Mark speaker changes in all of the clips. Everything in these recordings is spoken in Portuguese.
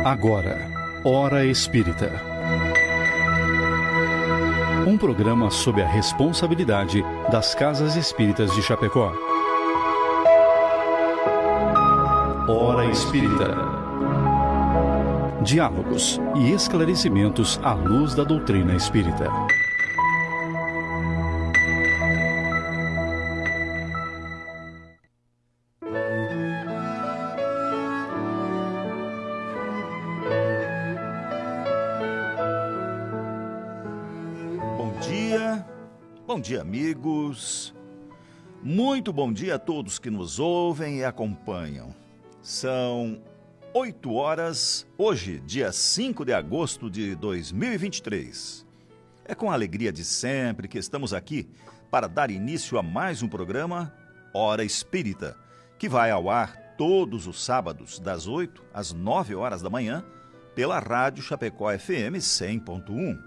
Speaker 1: Agora, Hora Espírita. Um programa sob a responsabilidade das Casas Espíritas de Chapecó. Hora Espírita. Diálogos e esclarecimentos à luz da doutrina espírita.
Speaker 2: Bom dia, amigos. Muito bom dia a todos que nos ouvem e acompanham. São 8 horas, hoje, dia 5 de agosto de 2023. É com a alegria de sempre que estamos aqui para dar início a mais um programa Hora Espírita, que vai ao ar todos os sábados, das 8 às 9 horas da manhã, pela Rádio Chapecó FM 100.1.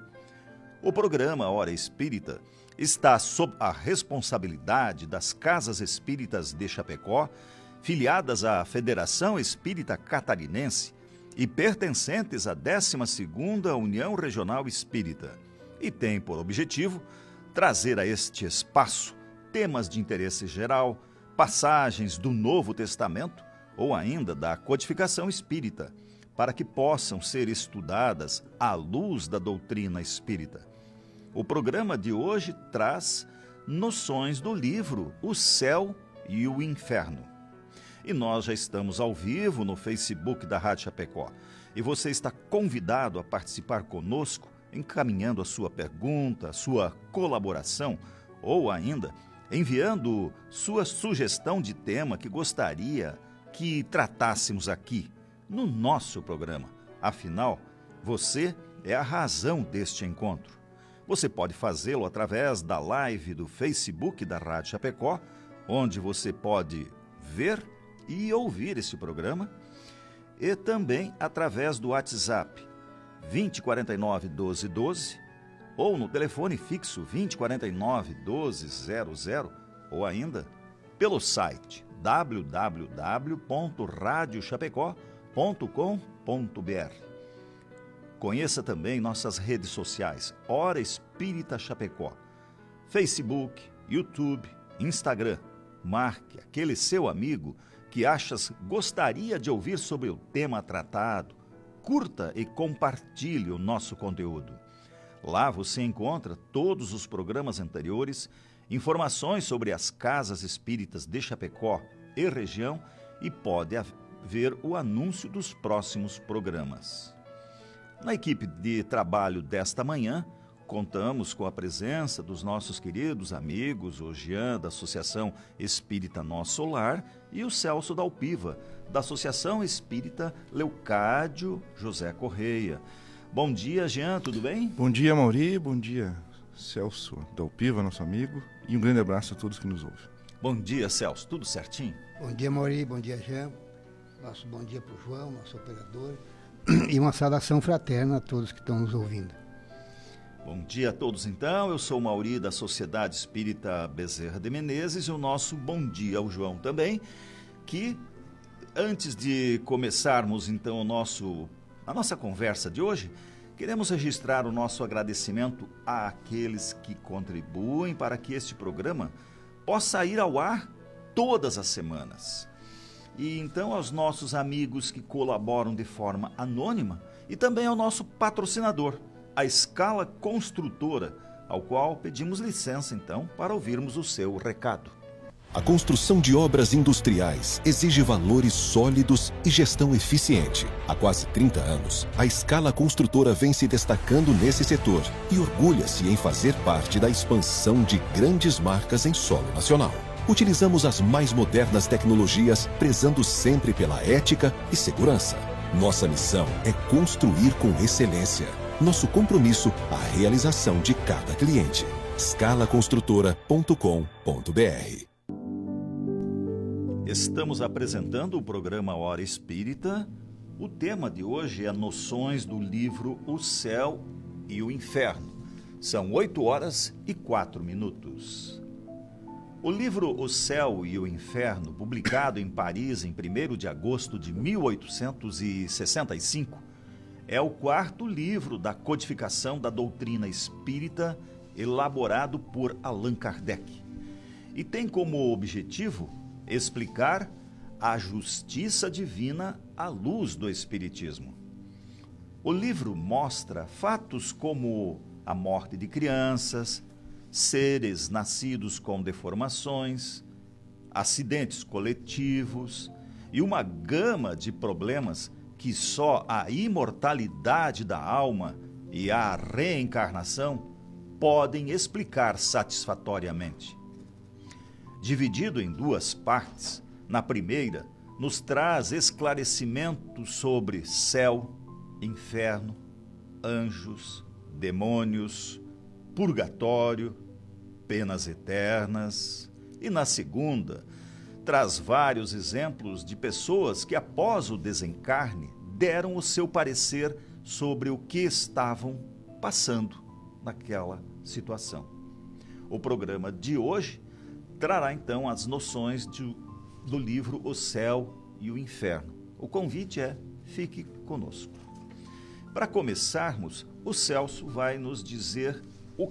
Speaker 2: O programa Hora Espírita está sob a responsabilidade das Casas Espíritas de Chapecó, filiadas à Federação Espírita Catarinense e pertencentes à 12ª União Regional Espírita, e tem por objetivo trazer a este espaço temas de interesse geral, passagens do Novo Testamento ou ainda da codificação espírita, para que possam ser estudadas à luz da doutrina espírita. O programa de hoje traz noções do livro O Céu e o Inferno. E nós já estamos ao vivo no Facebook da Rádio Chapecó. E você está convidado a participar conosco, encaminhando a sua pergunta, a sua colaboração, ou ainda enviando sua sugestão de tema que gostaria que tratássemos aqui no nosso programa. Afinal, você é a razão deste encontro. Você pode fazê-lo através da live do Facebook da Rádio Chapecó, onde você pode ver e ouvir esse programa, e também através do WhatsApp 2049-1212, ou no telefone fixo 2049-1200, ou ainda pelo site www.radiochapecó.com.br. Conheça também nossas redes sociais, Hora Espírita Chapecó, Facebook, YouTube, Instagram. Marque aquele seu amigo que gostaria de ouvir sobre o tema tratado. Curta e compartilhe o nosso conteúdo. Lá você encontra todos os programas anteriores, informações sobre as Casas Espíritas de Chapecó e região e pode ver o anúncio dos próximos programas. Na equipe de trabalho desta manhã, contamos com a presença dos nossos queridos amigos, o Jean, da Associação Espírita Nosso Lar, e o Celso Dalpiva, da Associação Espírita Leocádio José Correia. Bom dia, Jean, tudo bem?
Speaker 3: Bom dia, Mauri, bom dia, Celso Dalpiva, nosso amigo, e um grande abraço a todos que nos ouvem.
Speaker 2: Bom dia, Celso, tudo certinho?
Speaker 4: Bom dia, Mauri, bom dia, Jean. Nosso bom dia para o João, nosso operador. E uma saudação fraterna a todos que estão nos ouvindo.
Speaker 2: Bom dia a todos, então. Eu sou o Mauri, da Sociedade Espírita Bezerra de Menezes, e o nosso bom dia ao João também, que antes de começarmos, então, a nossa conversa de hoje, queremos registrar o nosso agradecimento àqueles que contribuem para que este programa possa ir ao ar todas as semanas. E então aos nossos amigos que colaboram de forma anônima e também ao nosso patrocinador, a Escala Construtora, ao qual pedimos licença então para ouvirmos o seu recado.
Speaker 5: A construção de obras industriais exige valores sólidos e gestão eficiente. Há quase 30 anos, a Escala Construtora vem se destacando nesse setor e orgulha-se em fazer parte da expansão de grandes marcas em solo nacional. Utilizamos as mais modernas tecnologias, prezando sempre pela ética e segurança. Nossa missão é construir com excelência. Nosso compromisso, a realização de cada cliente. escalaconstrutora.com.br.
Speaker 2: Estamos apresentando o programa Hora Espírita. O tema de hoje é noções do livro O Céu e o Inferno. São 8 horas e 4 minutos. O livro O Céu e o Inferno, publicado em Paris em 1º de agosto de 1865, é o 4º livro da codificação da doutrina espírita elaborado por Allan Kardec e tem como objetivo explicar a justiça divina à luz do Espiritismo. O livro mostra fatos como a morte de crianças, seres nascidos com deformações, acidentes coletivos e uma gama de problemas que só a imortalidade da alma e a reencarnação podem explicar satisfatoriamente. Dividido em 2 partes, na primeira nos traz esclarecimentos sobre céu, inferno, anjos, demônios, purgatório, penas eternas, e na segunda traz vários exemplos de pessoas que após o desencarne deram o seu parecer sobre o que estavam passando naquela situação. O programa de hoje trará então as noções do livro O Céu e o Inferno. O convite é: fique conosco. Para começarmos, o Celso vai nos dizer o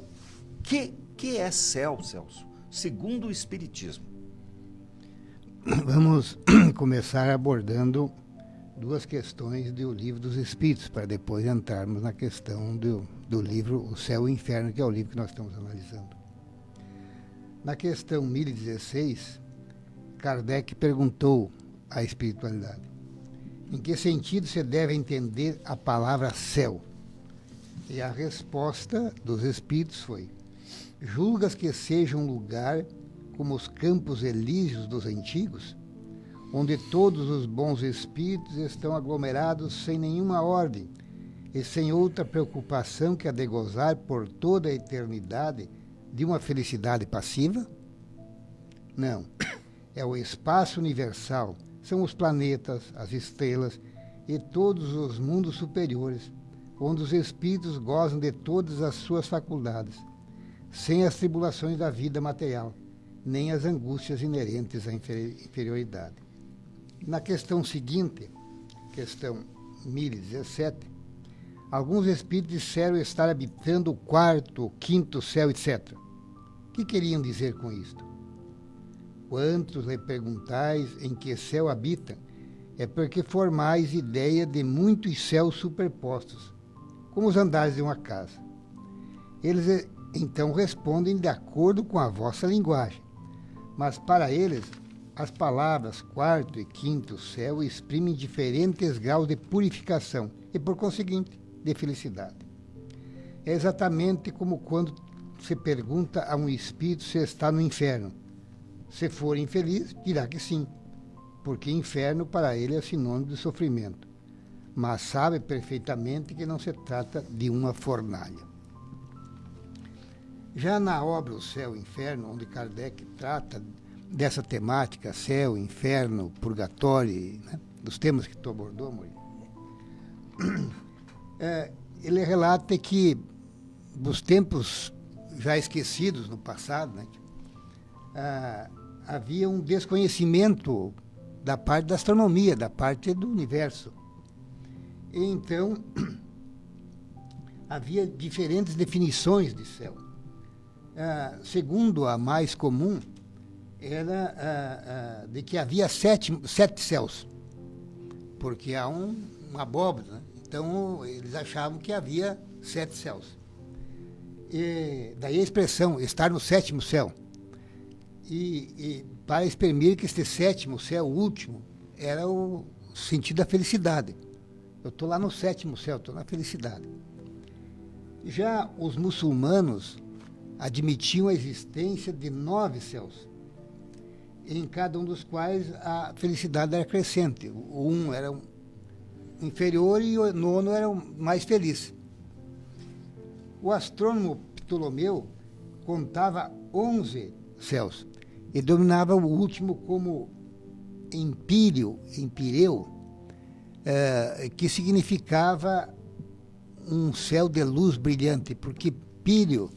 Speaker 2: que é céu, Celso, segundo o Espiritismo.
Speaker 4: Vamos começar abordando 2 questões do Livro dos Espíritos, para depois entrarmos na questão do livro O Céu e o Inferno, que é o livro que nós estamos analisando. Na questão 1016, Kardec perguntou à espiritualidade: em que sentido se deve entender a palavra céu? E a resposta dos espíritos foi: julgas que seja um lugar como os campos elíseos dos antigos, onde todos os bons espíritos estão aglomerados sem nenhuma ordem e sem outra preocupação que a de gozar por toda a eternidade de uma felicidade passiva? Não. É o espaço universal, são os planetas, as estrelas e todos os mundos superiores, onde os espíritos gozam de todas as suas faculdades, sem as tribulações da vida material, nem as angústias inerentes à inferioridade. Na questão seguinte, questão 1017, alguns espíritos disseram estar habitando o 4º, 5º céu, etc. O que queriam dizer com isto? Quantos lhe perguntais em que céu habitam, é porque formais ideia de muitos céus superpostos, como os andares de uma casa. Eles então respondem de acordo com a vossa linguagem, mas para eles as palavras 4º e 5º céu exprimem diferentes graus de purificação e, por conseguinte, de felicidade. É exatamente como quando se pergunta a um espírito se está no inferno. Se for infeliz, dirá que sim, porque inferno para ele é sinônimo de sofrimento, mas sabe perfeitamente que não se trata de uma fornalha. Já na obra O Céu e o Inferno, onde Kardec trata dessa temática, céu, inferno, purgatório, né, dos temas que tu abordou, Maurício, ele relata que dos tempos já esquecidos no passado, né, havia um desconhecimento da parte da astronomia, da parte do universo. E então, havia diferentes definições de céu. Segundo a mais comum, era de que havia 7 céus, porque há uma abóbora, né? Então eles achavam que havia 7 céus. E daí a expressão estar no 7º céu. E para exprimir que este 7º céu, o último, era o sentido da felicidade. Eu estou lá no 7º céu, estou na felicidade. Já os muçulmanos admitiam a existência de 9 céus, em cada um dos quais a felicidade era crescente. O 1 era inferior e o 9º era o mais feliz. O astrônomo Ptolomeu contava 11 céus e dominava o último como Empíreo, que significava um céu de luz brilhante, porque Pírio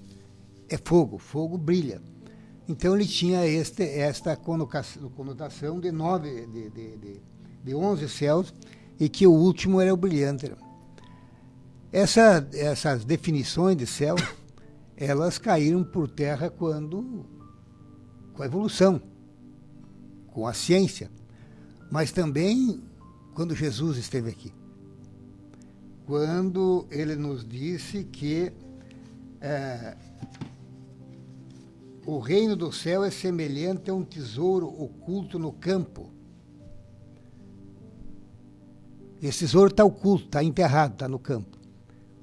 Speaker 4: é fogo, fogo brilha. Então ele tinha esta conotação de 11 céus, e que o último era o brilhante. Essas definições de céu, elas caíram por terra com a evolução, com a ciência, mas também quando Jesus esteve aqui. Quando ele nos disse que o reino do céu é semelhante a um tesouro oculto no campo. Esse tesouro está oculto, está enterrado, está no campo.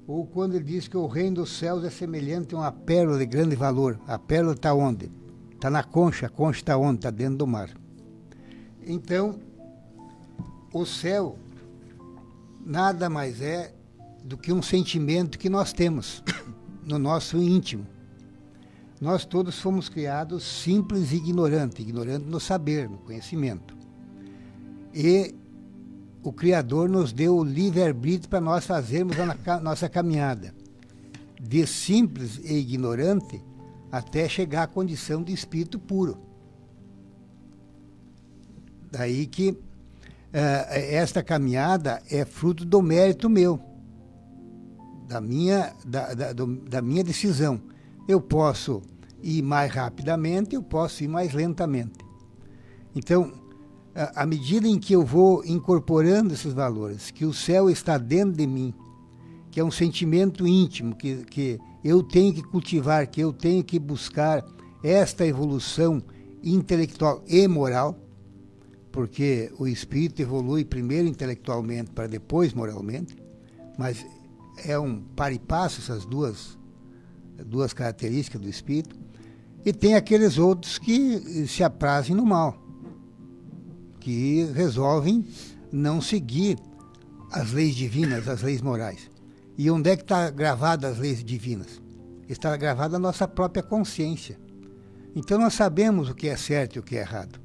Speaker 4: Ou quando ele diz que o reino dos céus é semelhante a uma pérola de grande valor. A pérola está onde? Está na concha. A concha está onde? Está dentro do mar. Então, o céu nada mais é do que um sentimento que nós temos no nosso íntimo. Nós todos fomos criados simples e ignorantes no saber, no conhecimento. E o Criador nos deu o livre-arbítrio para nós fazermos a nossa caminhada, de simples e ignorante até chegar à condição de espírito puro. Daí que esta caminhada é fruto do mérito meu, da minha decisão. Eu posso ir mais rapidamente, eu posso ir mais lentamente. Então, à medida em que eu vou incorporando esses valores, que o céu está dentro de mim, que é um sentimento íntimo, que eu tenho que cultivar, que eu tenho que buscar esta evolução intelectual e moral, porque o espírito evolui primeiro intelectualmente para depois moralmente, mas é um par e passo essas duas características do espírito, e tem aqueles outros que se aprazem no mal, que resolvem não seguir as leis divinas, as leis morais. E onde é que está gravada as leis divinas? Está gravada a nossa própria consciência. Então nós sabemos o que é certo e o que é errado,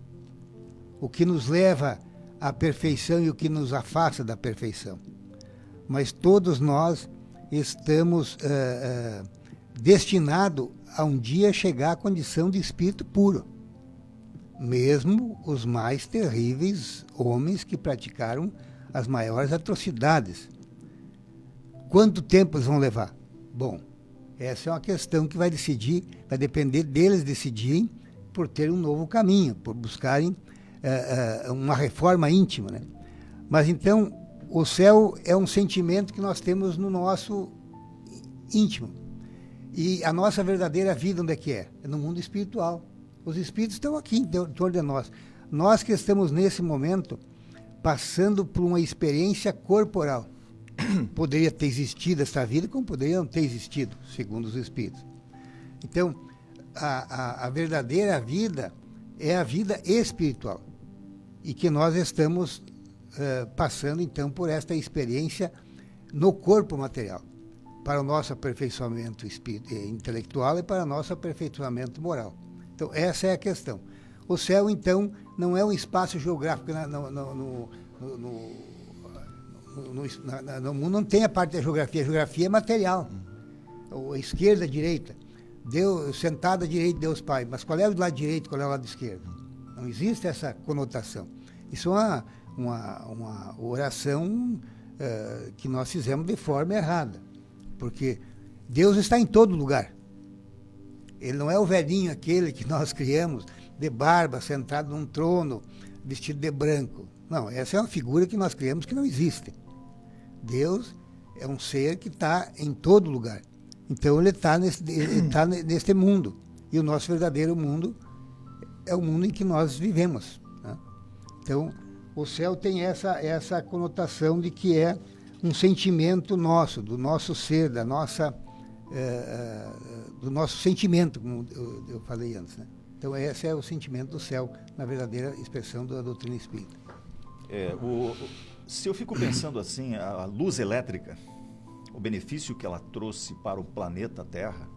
Speaker 4: o que nos leva à perfeição e o que nos afasta da perfeição. Mas todos nós estamos destinados a um dia chegar à condição de espírito puro. Mesmo os mais terríveis homens que praticaram as maiores atrocidades. Quanto tempo eles vão levar? Bom, essa é uma questão que vai depender deles decidirem por ter um novo caminho, por buscarem uma reforma íntima, né? Mas então, o céu é um sentimento que nós temos no nosso íntimo. E a nossa verdadeira vida onde é que é? É no mundo espiritual. Os espíritos estão aqui em torno de nós. Nós que estamos nesse momento passando por uma experiência corporal. Poderia ter existido essa vida, como poderia não ter existido, segundo os espíritos. Então, a verdadeira vida é a vida espiritual. E que nós estamos passando, então, por esta experiência no corpo material, para o nosso aperfeiçoamento intelectual e para o nosso aperfeiçoamento moral. Então, essa é a questão. O céu, então, não é um espaço geográfico. No mundo não tem a parte da geografia. A geografia é material. A esquerda, a direita. Deus, sentado à direita, Deus Pai. Mas qual é o lado direito, qual é o lado esquerdo? Não existe essa conotação. Isso é uma oração que nós fizemos de forma errada. Porque Deus está em todo lugar. Ele não é o velhinho aquele que nós criamos, de barba, sentado num trono, vestido de branco. Não, essa é uma figura que nós criamos que não existe. Deus é um ser que está em todo lugar. Então ele está neste mundo. E o nosso verdadeiro mundo é o mundo em que nós vivemos, né? Então, o céu tem essa conotação de que é um sentimento nosso, do nosso ser, da nossa... do nosso sentimento, como eu falei antes, né? Então esse é o sentimento do céu, na verdadeira expressão da doutrina espírita.
Speaker 2: Se eu fico pensando assim, a luz elétrica, o benefício que ela trouxe para o planeta Terra,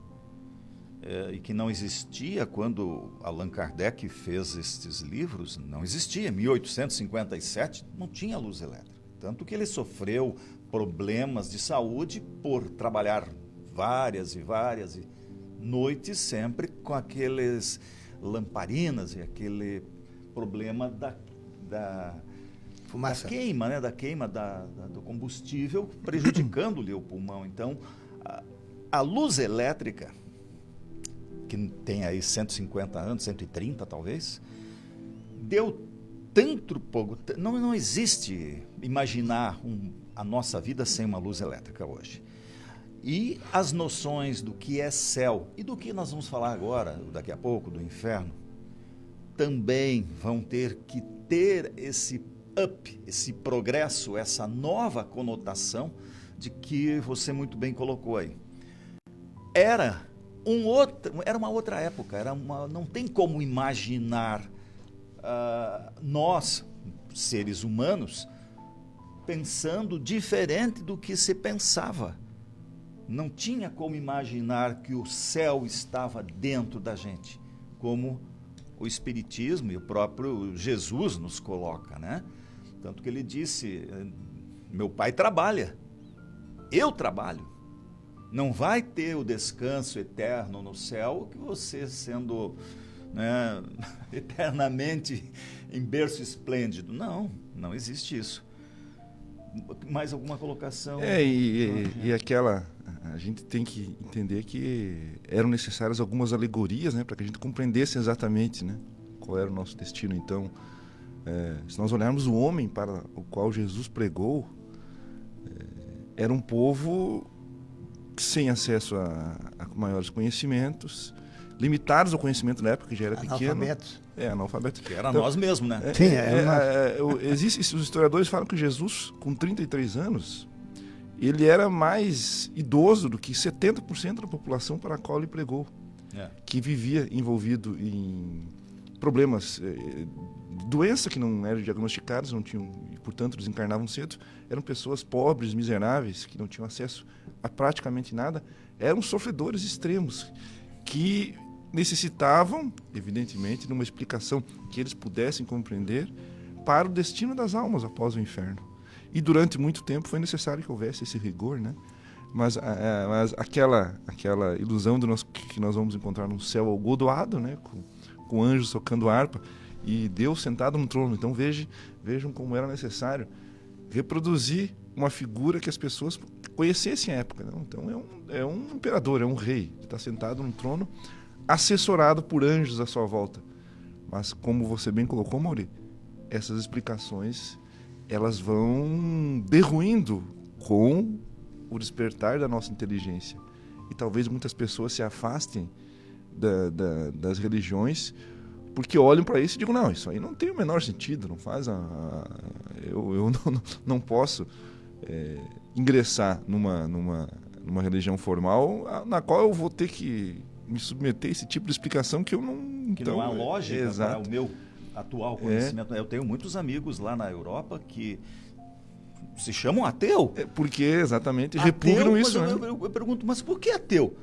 Speaker 2: e que não existia quando Allan Kardec fez estes livros, não existia. Em 1857 não tinha luz elétrica, tanto que ele sofreu problemas de saúde por trabalhar várias e noites sempre com lamparinas e aquele problema da
Speaker 4: Fumaça.
Speaker 2: da queima, né? Da queima do combustível, prejudicando-lhe o pulmão. Então, a luz elétrica, que tem aí 150 anos, 130 talvez, deu tanto pouco. Não existe imaginar a nossa vida sem uma luz elétrica hoje. E as noções do que é céu e do que nós vamos falar agora, daqui a pouco, do inferno, também vão ter que ter esse esse progresso, essa nova conotação de que você muito bem colocou aí. Era uma outra época, não tem como imaginar nós, seres humanos, pensando diferente do que se pensava. Não tinha como imaginar que o céu estava dentro da gente, como o Espiritismo e o próprio Jesus nos coloca, né? Tanto que ele disse, meu pai trabalha, eu trabalho. Não vai ter o descanso eterno no céu que você sendo, né, eternamente em berço esplêndido. Não existe isso. Mais alguma colocação?
Speaker 3: E aquela... A gente tem que entender que eram necessárias algumas alegorias, né, para que a gente compreendesse exatamente, né, qual era o nosso destino. Então, se nós olharmos o homem para o qual Jesus pregou, era um povo sem acesso a maiores conhecimentos, limitados ao conhecimento na época, que já era pequeno. Analfabetos.
Speaker 2: Que era nós mesmos, né?
Speaker 3: Os historiadores falam que Jesus, com 33 anos, ele era mais idoso do que 70% da população para a qual ele pregou, que vivia envolvido em problemas, doença que não eram diagnosticadas, não tinham, e portanto desencarnavam cedo, eram pessoas pobres, miseráveis, que não tinham acesso a praticamente nada, eram sofredores extremos, que necessitavam, evidentemente, de uma explicação que eles pudessem compreender para o destino das almas após o inferno. E durante muito tempo foi necessário que houvesse esse rigor, né? Mas aquela ilusão que nós vamos encontrar num céu algodoado, né? Com anjos tocando harpa e Deus sentado no trono. Então vejam como era necessário reproduzir uma figura que as pessoas conhecessem a época, né? Então é um imperador, é um rei, que está sentado no trono, assessorado por anjos à sua volta. Mas como você bem colocou, Mauri, essas explicações elas vão derruindo com o despertar da nossa inteligência. E talvez muitas pessoas se afastem das religiões porque olham para isso e digam, não, isso aí não tem o menor sentido, não faz eu não posso ingressar numa religião formal na qual eu vou ter que me submeter a esse tipo de explicação que eu não...
Speaker 2: Que não há lógica para o meu atual conhecimento. Eu tenho muitos amigos lá na Europa que se chamam ateu.
Speaker 3: Porque exatamente repugnam isso, né?
Speaker 2: Eu pergunto, mas por que ateu?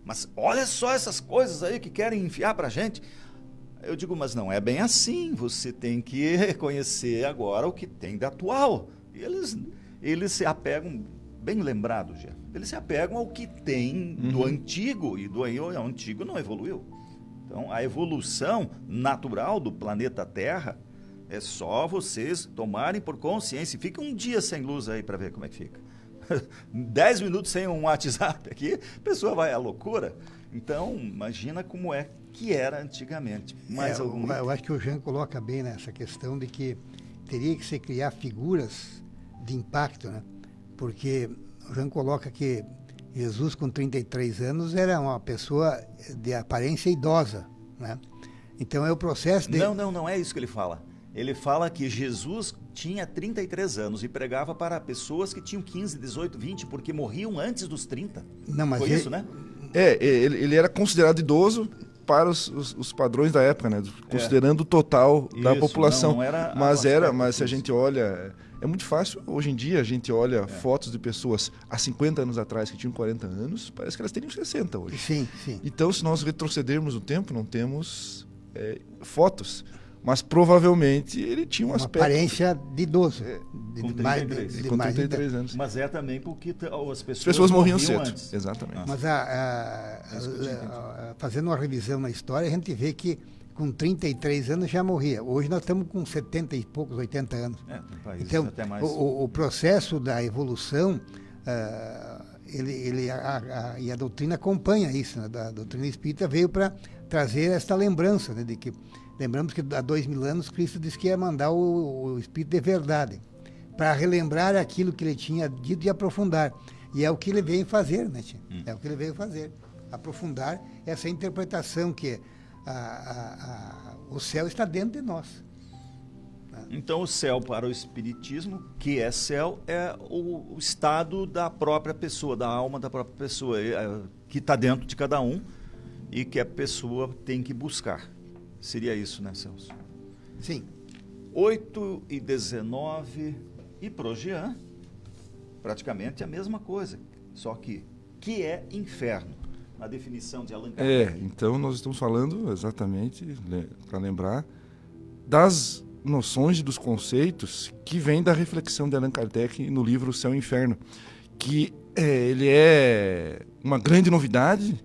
Speaker 2: Mas olha só essas coisas aí que querem enfiar pra gente. Eu digo, mas não é bem assim. Você tem que reconhecer agora o que tem de atual. E eles se apegam, bem lembrado, já. Eles se apegam ao que tem do antigo, e o antigo não evoluiu. Então, a evolução natural do planeta Terra é só vocês tomarem por consciência. Fica um dia sem luz aí para ver como é que fica. 10 minutos sem um WhatsApp aqui, a pessoa vai à loucura. Então, imagina como é que era antigamente.
Speaker 4: Eu acho que o Jean coloca bem nessa questão de que teria que se criar figuras de impacto, né? Porque o Jean coloca que Jesus, com 33 anos, era uma pessoa de aparência idosa, né? Então é o processo de...
Speaker 2: Não é isso que ele fala. Ele fala que Jesus tinha 33 anos e pregava para pessoas que tinham 15, 18, 20, porque morriam antes dos 30.
Speaker 4: Não, mas
Speaker 2: foi isso, né?
Speaker 3: Ele era considerado idoso para os padrões da época, né? Considerando o total da população.
Speaker 2: Não era
Speaker 3: mas se a gente olha... É muito fácil, hoje em dia, a gente olha fotos de pessoas há 50 anos atrás que tinham 40 anos, parece que elas teriam 60 hoje.
Speaker 4: Sim.
Speaker 3: Então, se nós retrocedermos o tempo, não temos fotos. Mas provavelmente ele tinha um aspecto...
Speaker 4: aparência de idoso.
Speaker 2: Com
Speaker 4: mais
Speaker 2: 33.
Speaker 3: Com 33 anos.
Speaker 2: Mas é também porque as
Speaker 3: As pessoas morriam cedo.
Speaker 2: antes.
Speaker 3: Exatamente.
Speaker 4: Mas fazendo uma revisão na história, a gente vê que com 33 anos já morria. Hoje nós estamos com 70 e poucos, 80 anos.
Speaker 2: Tem países
Speaker 4: Então,
Speaker 2: até mais...
Speaker 4: o processo da evolução, e a doutrina acompanha isso, né? A doutrina espírita veio para trazer esta lembrança, né? De que, lembramos que há 2000 anos Cristo disse que ia mandar o Espírito de verdade, para relembrar aquilo que ele tinha dito e aprofundar. E é o que ele veio fazer, né, tia? É o que ele veio fazer. Aprofundar essa interpretação que o céu está dentro de nós.
Speaker 2: Então, o céu para o Espiritismo, que é céu, é o estado da própria pessoa, da alma da própria pessoa, que está dentro de cada um e que a pessoa tem que buscar. Seria isso, né, Celso?
Speaker 4: Sim.
Speaker 2: 8h19 e pro Jean, praticamente a mesma coisa, só que é inferno? Na definição de Allan Kardec.
Speaker 3: Então nós estamos falando exatamente, para lembrar, das noções e dos conceitos que vêm da reflexão de Allan Kardec no livro Céu e Inferno, que ele é uma grande novidade,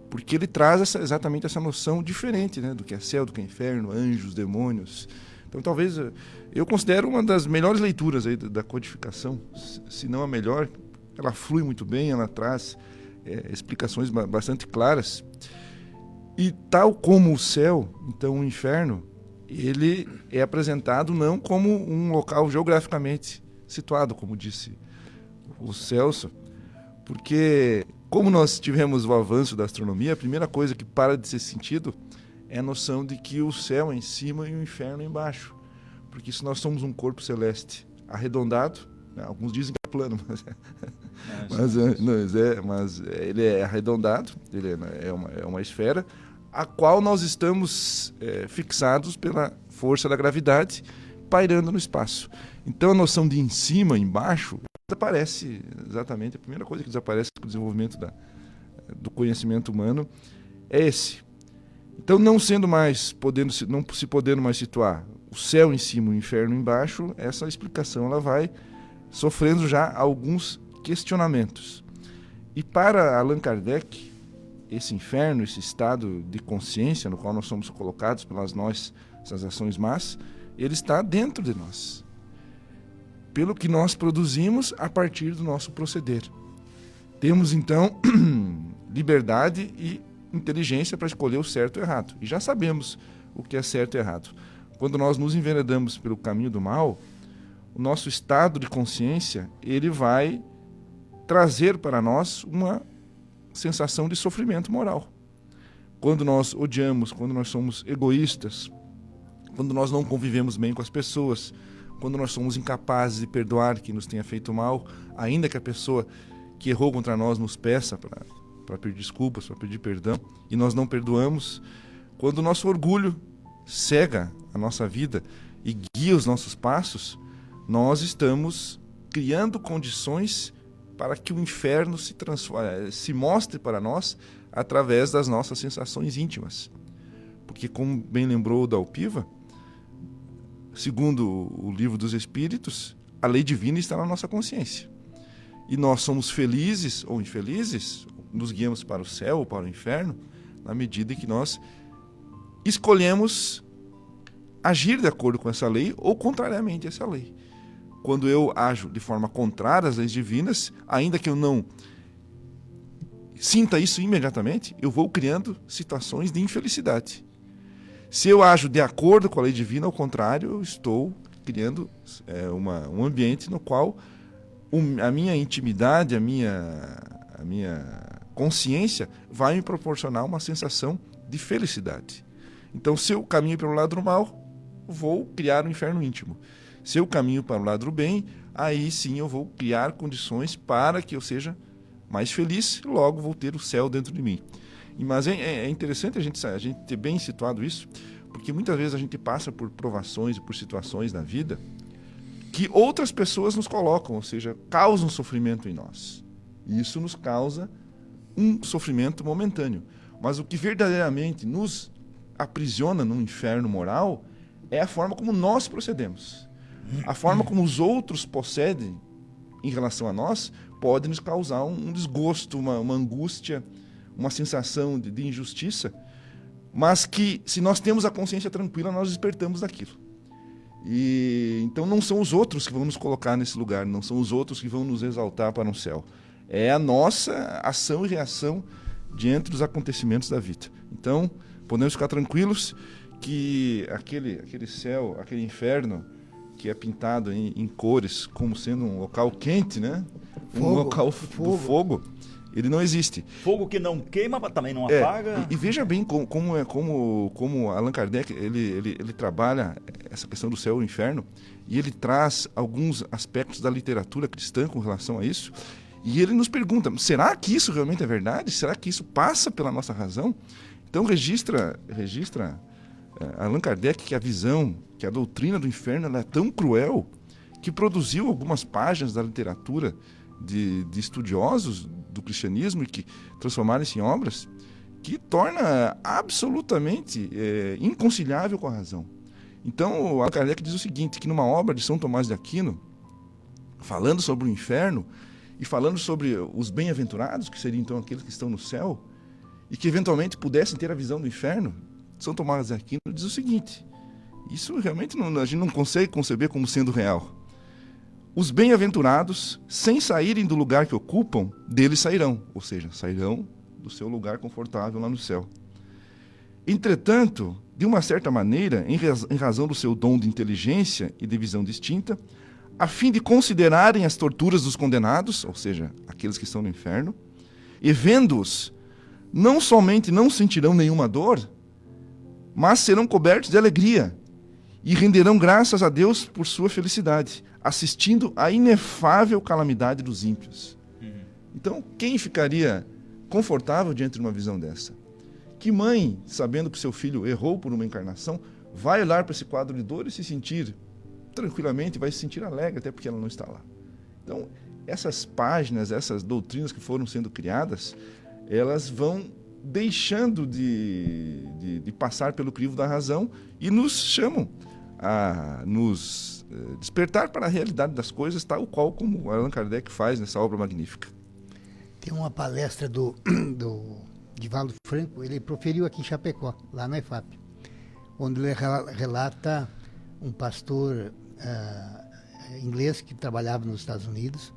Speaker 3: porque ele traz exatamente essa noção diferente, né, do que é céu, do que é inferno, anjos, demônios. Então talvez eu considero uma das melhores leituras aí da codificação, se não a melhor. Ela flui muito bem, ela traz explicações bastante claras. E tal como o céu, então o inferno, ele é apresentado não como um local geograficamente situado, como disse o Celso, porque como nós tivemos o avanço da astronomia, a primeira coisa que para de ser sentido é a noção de que o céu é em cima e o inferno é embaixo. Porque se nós somos um corpo celeste arredondado, né, alguns dizem que é plano, mas ele é arredondado, ele é uma esfera, a qual nós estamos fixados pela força da gravidade, pairando no espaço. Então a noção de em cima, embaixo, desaparece exatamente. A primeira coisa que desaparece com o desenvolvimento do conhecimento humano é esse. Então, não sendo mais, não se podendo mais situar o céu em cima e o inferno embaixo, essa explicação ela vai sofrendo já alguns questionamentos. E para Allan Kardec, esse inferno, esse estado de consciência no qual nós somos colocados pelas nossas ações más, ele está dentro de nós, pelo que nós produzimos a partir do nosso proceder. Temos então liberdade e inteligência para escolher o certo e o errado. E já sabemos o que é certo e errado. Quando nós nos enveredamos pelo caminho do mal, o nosso estado de consciência, ele vai trazer para nós uma sensação de sofrimento moral. Quando nós odiamos, quando nós somos egoístas, quando nós não convivemos bem com as pessoas, quando nós somos incapazes de perdoar quem nos tenha feito mal, ainda que a pessoa que errou contra nós nos peça para pedir desculpas, para pedir perdão, e nós não perdoamos, quando o nosso orgulho cega a nossa vida e guia os nossos passos, nós estamos criando condições para que o inferno se mostre para nós através das nossas sensações íntimas. Porque, como bem lembrou o Dalpiva, segundo o Livro dos Espíritos, a lei divina está na nossa consciência. E nós somos felizes ou infelizes, nos guiamos para o céu ou para o inferno, na medida em que nós escolhemos agir de acordo com essa lei ou contrariamente a essa lei. Quando eu ajo de forma contrária às leis divinas, ainda que eu não sinta isso imediatamente, eu vou criando situações de infelicidade. Se eu ajo de acordo com a lei divina, ao contrário, eu estou criando um ambiente no qual a minha intimidade, a minha consciência vai me proporcionar uma sensação de felicidade. Então, se eu caminho pelo lado do mal, vou criar um inferno íntimo. Se eu caminho para o lado do bem, aí sim eu vou criar condições para que eu seja mais feliz, logo vou ter o céu dentro de mim. Mas é interessante a gente ter bem situado isso, porque muitas vezes a gente passa por provações e por situações na vida que outras pessoas nos colocam, ou seja, causam sofrimento em nós. E isso nos causa um sofrimento momentâneo. Mas o que verdadeiramente nos aprisiona num inferno moral é a forma como nós procedemos. A forma como os outros procedem em relação a nós pode nos causar um desgosto, uma angústia, uma sensação de injustiça, mas que, se nós temos a consciência tranquila, nós despertamos daquilo. E então não são os outros que vão nos colocar nesse lugar, não são os outros que vão nos exaltar para um céu. É a nossa ação e reação diante dos acontecimentos da vida. Então, podemos ficar tranquilos que aquele céu, aquele inferno que é pintado em cores como sendo um local quente, né? Um local do fogo, ele não existe.
Speaker 2: Fogo que não queima, mas também não apaga.
Speaker 3: E veja bem como Allan Kardec ele trabalha essa questão do céu e do inferno, e ele traz alguns aspectos da literatura cristã com relação a isso, e ele nos pergunta, será que isso realmente é verdade? Será que isso passa pela nossa razão? Então registra Allan Kardec que a visão, que a doutrina do inferno ela é tão cruel que produziu algumas páginas da literatura de estudiosos do cristianismo e que transformaram isso em obras que torna absolutamente inconciliável com a razão. Então, Allan Kardec diz o seguinte, que numa obra de São Tomás de Aquino, falando sobre o inferno e falando sobre os bem-aventurados, que seriam então aqueles que estão no céu, e que eventualmente pudessem ter a visão do inferno, São Tomás de Aquino diz o seguinte, isso realmente a gente não consegue conceber como sendo real. Os bem-aventurados, sem saírem do lugar que ocupam, deles sairão, ou seja, sairão do seu lugar confortável lá no céu. Entretanto, de uma certa maneira, em razão do seu dom de inteligência e de visão distinta, a fim de considerarem as torturas dos condenados, ou seja, aqueles que estão no inferno, e vendo-os, não somente não sentirão nenhuma dor, mas serão cobertos de alegria e renderão graças a Deus por sua felicidade, assistindo à inefável calamidade dos ímpios. Então, quem ficaria confortável diante de uma visão dessa? Que mãe, sabendo que seu filho errou por uma encarnação, vai olhar para esse quadro de dor e se sentir tranquilamente, vai se sentir alegre, até porque ela não está lá. Então, essas páginas, essas doutrinas que foram sendo criadas, elas vão deixando de passar pelo crivo da razão e nos chamam a nos despertar para a realidade das coisas, tal qual como Allan Kardec faz nessa obra magnífica.
Speaker 4: Tem uma palestra do Divaldo Franco, ele proferiu aqui em Chapecó, lá na EFAP, onde ele relata um pastor inglês que trabalhava nos Estados Unidos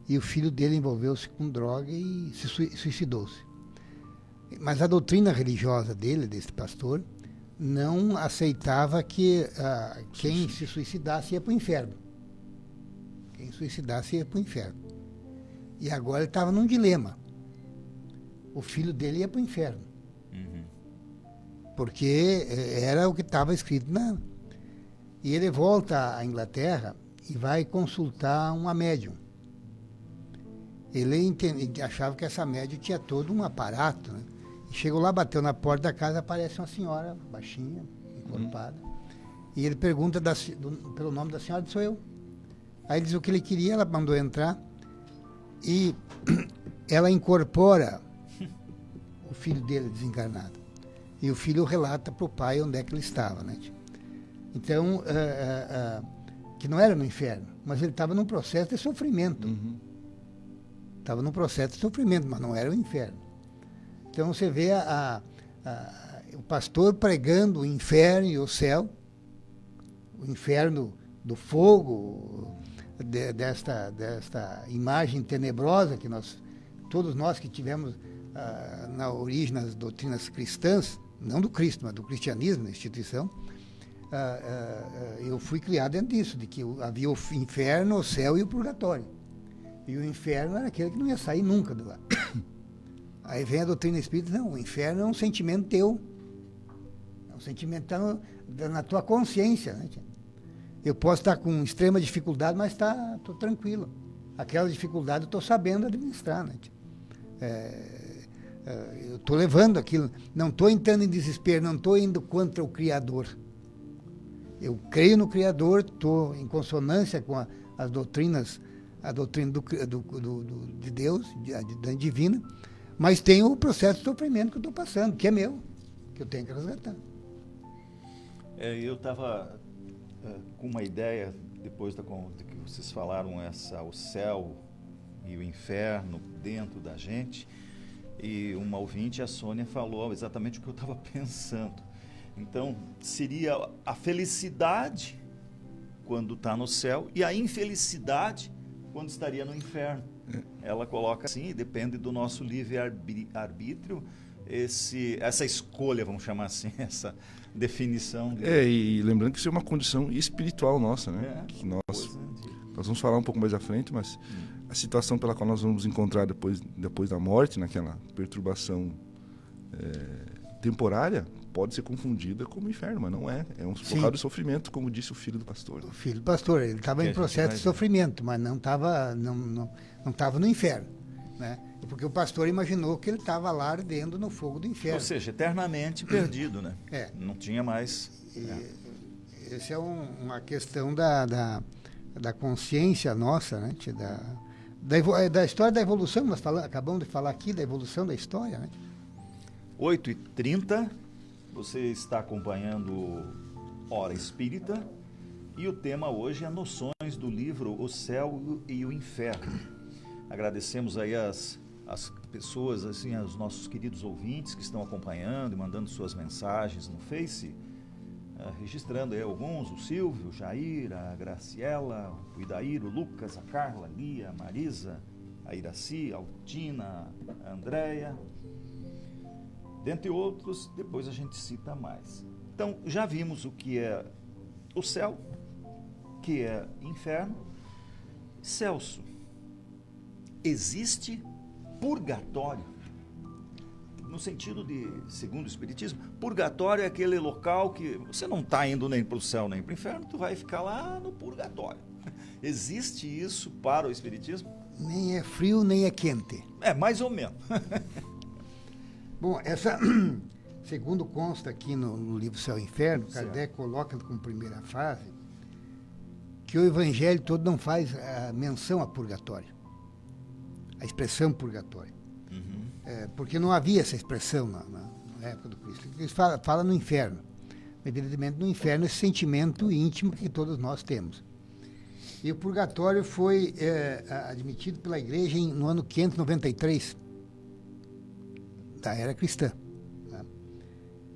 Speaker 4: e o filho dele envolveu-se com droga e suicidou-se. Mas a doutrina religiosa desse pastor, não aceitava que quem se suicidasse ia para o inferno. Quem suicidasse ia para o inferno. E agora ele estava num dilema. O filho dele ia para o inferno. Porque era o que estava escrito na... E ele volta à Inglaterra e vai consultar uma médium. Ele achava que essa médium tinha todo um aparato, né? Chegou lá, bateu na porta da casa, aparece uma senhora baixinha, encorpada. E ele pergunta pelo nome da senhora, sou eu. Aí ele diz o que ele queria, ela mandou entrar e ela incorpora o filho dele desencarnado. E o filho relata para o pai onde é que ele estava, né? Então, que não era no inferno, mas ele estava num processo de sofrimento. Estava num processo de sofrimento, mas não era o inferno. Então você vê o pastor pregando o inferno e o céu, o inferno do fogo, desta imagem tenebrosa que todos nós que tivemos na origem das doutrinas cristãs, não do Cristo, mas do cristianismo, da instituição, eu fui criado dentro disso, de que havia o inferno, o céu e o purgatório. E o inferno era aquele que não ia sair nunca de lá. Aí vem a doutrina espírita, não, o inferno é um sentimento teu. É um sentimento que está na tua consciência. Né? Eu posso estar com extrema dificuldade, mas estou tranquilo. Aquela dificuldade eu estou sabendo administrar. Né? Eu estou levando aquilo, não estou entrando em desespero, não estou indo contra o Criador. Eu creio no Criador, estou em consonância com as doutrinas, a doutrina de Deus, da divina, mas tem o processo de sofrimento que eu estou passando, que é meu, que eu tenho que resgatar.
Speaker 2: Eu estava com uma ideia, depois de que vocês falaram, o céu e o inferno dentro da gente, e uma ouvinte, a Sônia, falou exatamente o que eu estava pensando. Então, seria a felicidade quando está no céu e a infelicidade quando estaria no inferno. Ela coloca assim, depende do nosso livre-arbítrio, essa escolha, vamos chamar assim, essa definição.
Speaker 3: E lembrando que isso é uma condição espiritual nossa, né? Que nós vamos falar um pouco mais à frente, mas a situação pela qual nós vamos encontrar depois da morte, naquela perturbação temporária, pode ser confundida como inferno, mas não é. É um local de sofrimento, como disse o filho do pastor.
Speaker 4: O filho do pastor, ele estava em processo de sofrimento, mas não estava no inferno, né? Porque o pastor imaginou que ele estava lá ardendo no fogo do inferno.
Speaker 2: Ou seja, eternamente perdido, né? Não tinha mais...
Speaker 4: Essa é uma questão da consciência nossa, né? Da história da evolução, nós acabamos de falar aqui da evolução da história, né?
Speaker 2: 8h30, você está acompanhando Hora Espírita, e o tema hoje é noções do livro O Céu e o Inferno. Agradecemos aí as pessoas, assim, aos nossos queridos ouvintes que estão acompanhando e mandando suas mensagens no Face, registrando aí alguns: o Silvio, o Jair, a Graciela, o Idair, o Lucas, a Carla, a Lia, a Marisa, a Iraci, a Altina, a Andréia, dentre outros. Depois a gente cita mais. Então, já vimos o que é o céu, que é inferno. Celso, existe purgatório? No sentido de, segundo o Espiritismo, purgatório é aquele local que você não está indo nem para o céu nem para o inferno, tu vai ficar lá no purgatório. Existe isso para o Espiritismo?
Speaker 4: Nem é frio, nem é quente.
Speaker 2: Mais ou menos.
Speaker 4: Bom, segundo consta aqui no livro Céu e Inferno, Kardec coloca como primeira fase que o Evangelho todo não faz menção a purgatório, a expressão purgatório. Porque não havia essa expressão na época do Cristo. Ele fala no inferno. Evidentemente, no inferno, esse sentimento íntimo que todos nós temos. E o purgatório foi admitido pela Igreja no ano 593 da era cristã. Né?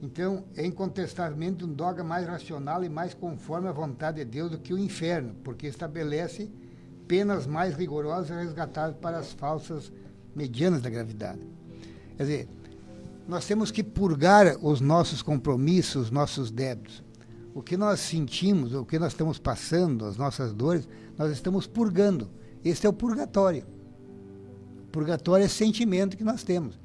Speaker 4: Então, é incontestavelmente um dogma mais racional e mais conforme à vontade de Deus do que o inferno, porque estabelece penas mais rigorosas e resgatáveis para as falsas medianas da gravidade. Quer dizer, nós temos que purgar os nossos compromissos, os nossos débitos. O que nós sentimos, o que nós estamos passando, as nossas dores, nós estamos purgando. Esse é o purgatório. Purgatório é sentimento que nós temos.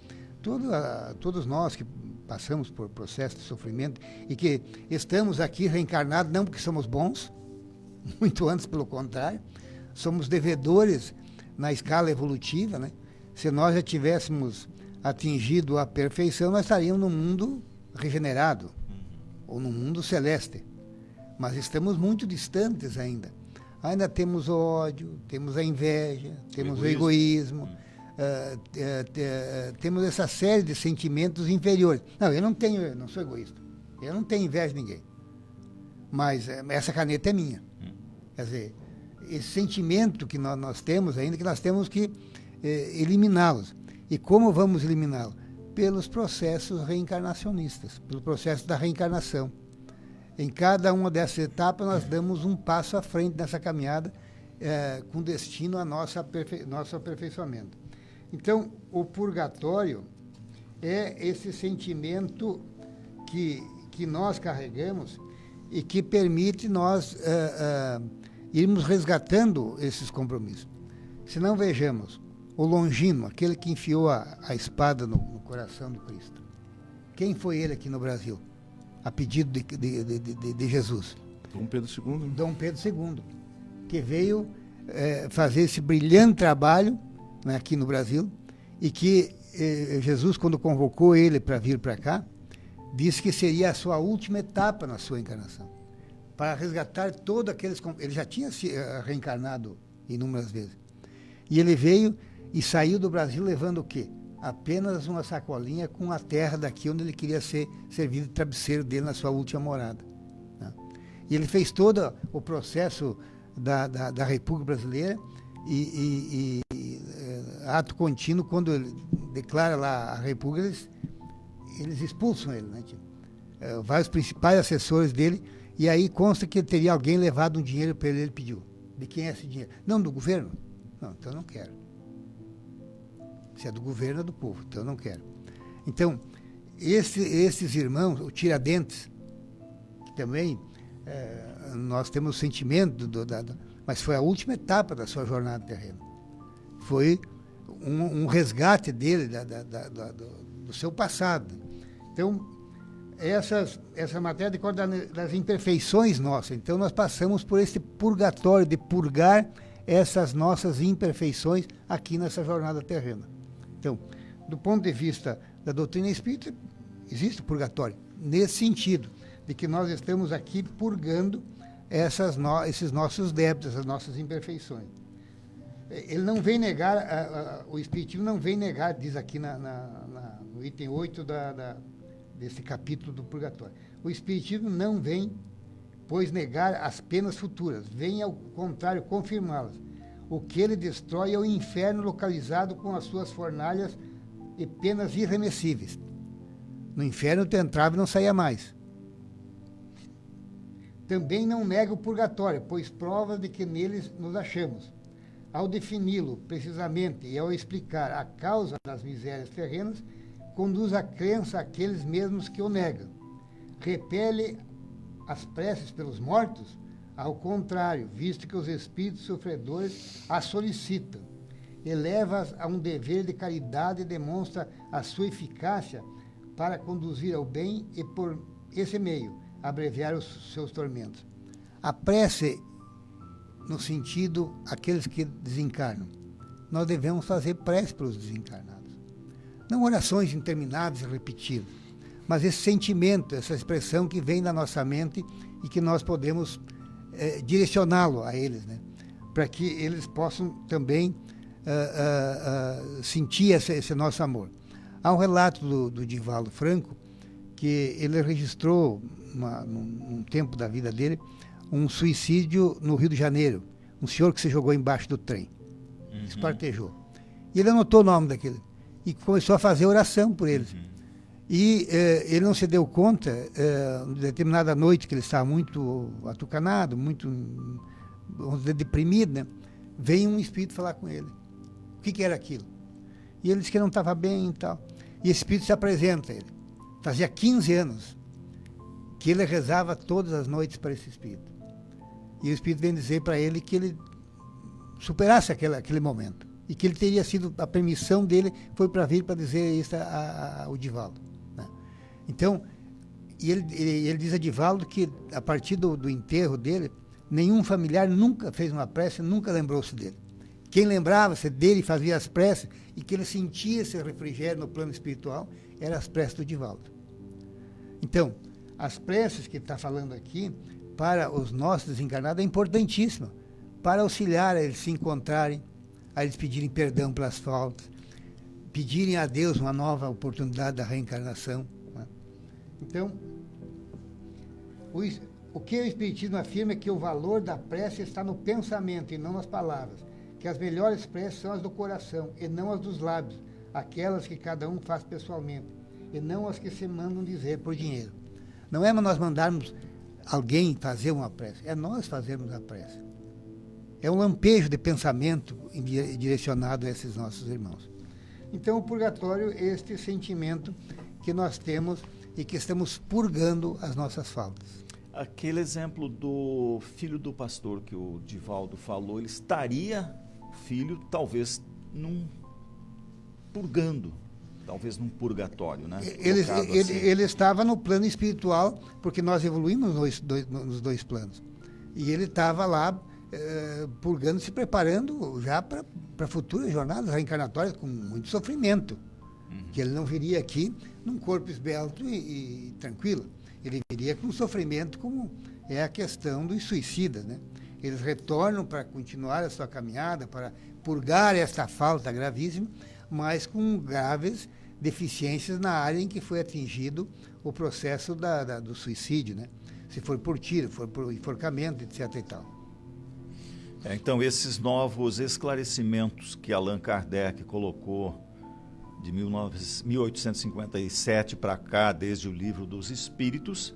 Speaker 4: Todos nós que passamos por processo de sofrimento e que estamos aqui reencarnados, não porque somos bons, muito antes pelo contrário, somos devedores na escala evolutiva, né? Se nós já tivéssemos atingido a perfeição, nós estaríamos no mundo regenerado, ou no mundo celeste. Mas estamos muito distantes ainda. Ainda temos ódio, temos a inveja, temos o egoísmo, temos essa série de sentimentos inferiores. Não, eu não sou egoísta. Eu não tenho inveja de ninguém. Mas essa caneta é minha. Quer dizer, esse sentimento que nós temos ainda, que nós temos que eliminá-los. E como vamos eliminá-los? Pelos processos reencarnacionistas, pelo processo da reencarnação. Em cada uma dessas etapas, nós damos um passo à frente nessa caminhada, com destino ao nosso aperfeiçoamento. Então, o purgatório é esse sentimento que nós carregamos e que permite nós irmos resgatando esses compromissos. Se não, vejamos, o Longino, aquele que enfiou a espada no coração do Cristo. Quem foi ele aqui no Brasil? A pedido de Jesus?
Speaker 3: Dom Pedro II.
Speaker 4: Dom Pedro II, que veio fazer esse brilhante trabalho, né, aqui no Brasil, e que Jesus, quando convocou ele para vir para cá, disse que seria a sua última etapa na sua encarnação, para resgatar todos aqueles... Ele já tinha se reencarnado inúmeras vezes. E ele veio e saiu do Brasil levando o quê? Apenas uma sacolinha com a terra daqui onde ele queria ser servido de travesseiro dele na sua última morada. E ele fez todo o processo da República Brasileira e ato contínuo, quando ele declara lá a República, eles expulsam ele, né? Vários principais assessores dele, e aí consta que teria alguém levado um dinheiro para ele, ele pediu. De quem é esse dinheiro? Não, do governo. Não, então eu não quero. Se é do governo, é do povo, então eu não quero. Então, esses irmãos, o Tiradentes, que também nós temos o sentimento, mas foi a última etapa da sua jornada terrena. Foi um resgate dele, do seu passado. Então, essa matéria decorre das imperfeições nossas. Então, nós passamos por esse purgatório de purgar essas nossas imperfeições aqui nessa jornada terrena. Então, do ponto de vista da doutrina espírita, existe o purgatório, nesse sentido, de que nós estamos aqui purgando esses nossos débitos, essas nossas imperfeições. Ele não vem negar, o Espiritismo não vem negar, diz aqui no item 8 desse capítulo do purgatório. O Espiritismo não vem, pois, negar as penas futuras, vem, ao contrário, confirmá-las. O que ele destrói é o inferno localizado com as suas fornalhas e penas irremessíveis. No inferno tu entrava e não saía mais. Também não nega o purgatório, pois prova de que neles nos achamos. Ao defini-lo precisamente e ao explicar a causa das misérias terrenas, conduz à crença aqueles mesmos que o negam. Repele as preces pelos mortos? Ao contrário, visto que os espíritos sofredores as solicitam. Eleva-as a um dever de caridade e demonstra a sua eficácia para conduzir ao bem e, por esse meio, abreviar os seus tormentos. A prece, no sentido, aqueles que desencarnam. Nós devemos fazer prece pelos desencarnados. Não orações intermináveis e repetidas, mas esse sentimento, essa expressão que vem da nossa mente e que nós podemos direcioná-lo a eles, né? Para que eles possam também sentir esse nosso amor. Há um relato do Divaldo Franco, que ele registrou, num tempo da vida dele, um suicídio no Rio de Janeiro. Um senhor que se jogou embaixo do trem, espartejou. E ele anotou o nome daquele e começou a fazer oração por eles. E ele não se deu conta, determinada noite, que ele estava muito atucanado, muito, vamos dizer, deprimido, né? Veio um espírito falar com ele. O que era aquilo? E ele disse que não estava bem e tal. E esse espírito se apresenta a ele. Fazia 15 anos que ele rezava todas as noites para esse espírito. E o espírito vem dizer para ele que ele superasse aquele momento. E que ele teria sido, a permissão dele foi para vir para dizer isso ao Divaldo. Né? Então, ele diz a Divaldo que, a partir do enterro dele, nenhum familiar nunca fez uma prece, nunca lembrou-se dele. Quem lembrava-se dele fazia as preces, e que ele sentia esse refrigério no plano espiritual, eram as preces do Divaldo. Então, as preces que está falando aqui, para os nossos desencarnados, é importantíssima, para auxiliar a eles se encontrarem, a eles pedirem perdão pelas faltas, pedirem a Deus uma nova oportunidade da reencarnação. Né? Então, o que o Espiritismo afirma é que o valor da prece está no pensamento e não nas palavras, que as melhores preces são as do coração e não as dos lábios, aquelas que cada um faz pessoalmente, e não as que se mandam dizer por dinheiro. Não é nós mandarmos alguém fazer uma prece, é nós fazermos a prece. É um lampejo de pensamento direcionado a esses nossos irmãos. Então, o purgatório é este sentimento que nós temos e que estamos purgando as nossas faltas.
Speaker 2: Aquele exemplo do filho do pastor que o Divaldo falou, ele estaria, filho, talvez purgando, talvez num purgatório, né?
Speaker 4: Ele estava no plano espiritual, porque nós evoluímos nos dois planos. E ele estava lá purgando, se preparando já para futuras jornadas reencarnatórias com muito sofrimento. Que ele não viria aqui num corpo esbelto e tranquilo. Ele viria com sofrimento, como é a questão dos suicidas, né? Eles retornam para continuar a sua caminhada, para purgar esta falta gravíssima, mas com graves deficiências na área em que foi atingido o processo do suicídio, né? se for por tiro, for por enforcamento, etc. e tal.
Speaker 2: Então, esses novos esclarecimentos que Allan Kardec colocou de 1857 para cá, desde o Livro dos Espíritos,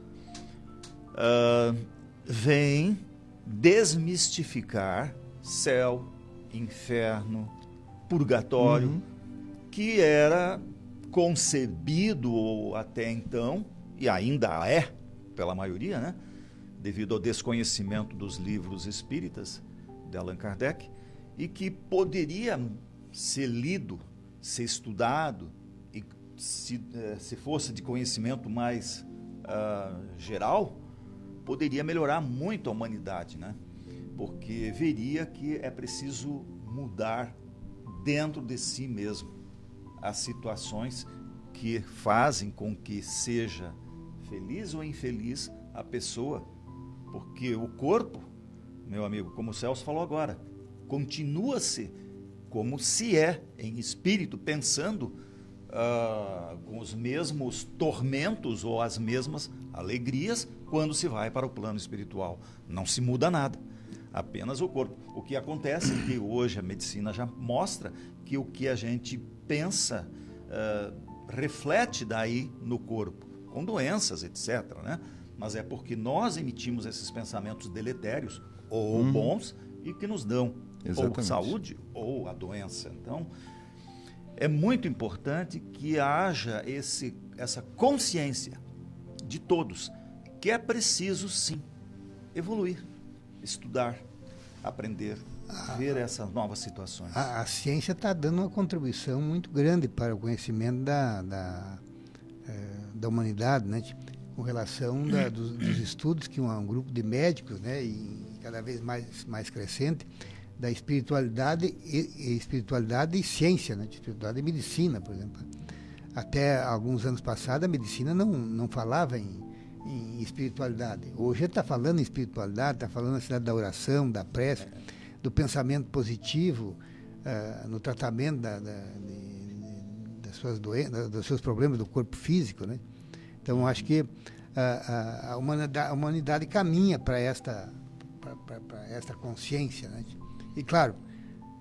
Speaker 2: vem desmistificar céu, inferno, purgatório, que era concebido até então, e ainda é, pela maioria, né? Devido ao desconhecimento dos livros espíritas de Allan Kardec, e que poderia ser lido, ser estudado, e se fosse de conhecimento mais geral, poderia melhorar muito a humanidade, né? Porque veria que é preciso mudar dentro de si mesmo as situações que fazem com que seja feliz ou infeliz a pessoa, porque o corpo, meu amigo, como o Celso falou agora, continua-se como se é em espírito, pensando com os mesmos tormentos ou as mesmas alegrias quando se vai para o plano espiritual. Não se muda nada, apenas o corpo. O que acontece é que hoje a medicina já mostra que o que a gente pensa reflete daí no corpo, com doenças, etc., né? Mas é porque nós emitimos esses pensamentos deletérios ou bons e que nos dão ou saúde ou a doença. Então, é muito importante que haja essa consciência de todos, que é preciso, sim, evoluir, estudar, aprender, ver essas novas situações.
Speaker 4: A ciência está dando uma contribuição muito grande para o conhecimento da humanidade, né? Com relação dos estudos que um grupo de médicos, né, e cada vez mais crescente, da espiritualidade e ciência, né? Espiritualidade e medicina, por exemplo. Até alguns anos passados, a medicina não falava em espiritualidade. Hoje está falando em espiritualidade, está falando na cidade da oração, da prece, do pensamento positivo, no tratamento das suas doenças, dos seus problemas do corpo físico, né? Então, acho que a humanidade caminha para esta consciência, né? E, claro,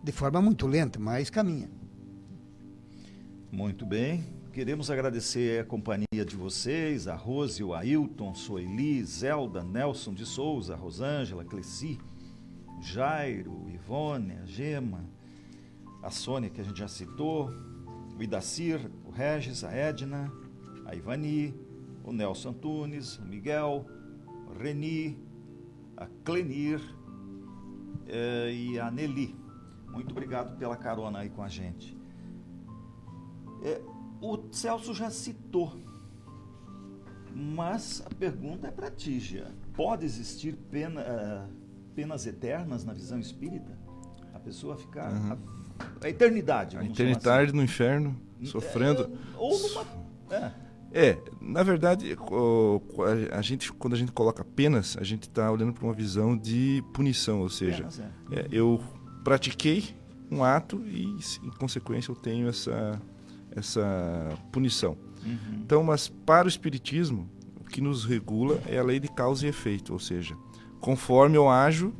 Speaker 4: de forma muito lenta, mas caminha.
Speaker 2: Muito bem. Queremos agradecer a companhia de vocês, a Rose, o Ailton, Soeli, Zelda, Nelson de Souza, Rosângela, Cleci, Jairo, Ivone, a Gema, a Sônia, que a gente já citou, o Idacir, o Regis, a Edna, a Ivani, o Nelson Antunes, o Miguel, o Reni, a Clenir e a Nelly. Muito obrigado pela carona aí com a gente. O Celso já citou, mas a pergunta é para ti, Jean. Pode existir penas eternas na visão espírita? A pessoa ficar a eternidade,
Speaker 3: a eternidade assim, no inferno, sofrendo.
Speaker 2: Ou numa...
Speaker 3: na verdade, quando a gente coloca penas, a gente está olhando para uma visão de punição, ou seja, eu pratiquei um ato e, em consequência, eu tenho essa punição. Então, mas para o Espiritismo, o que nos regula é a lei de causa e efeito, ou seja, conforme eu ajo,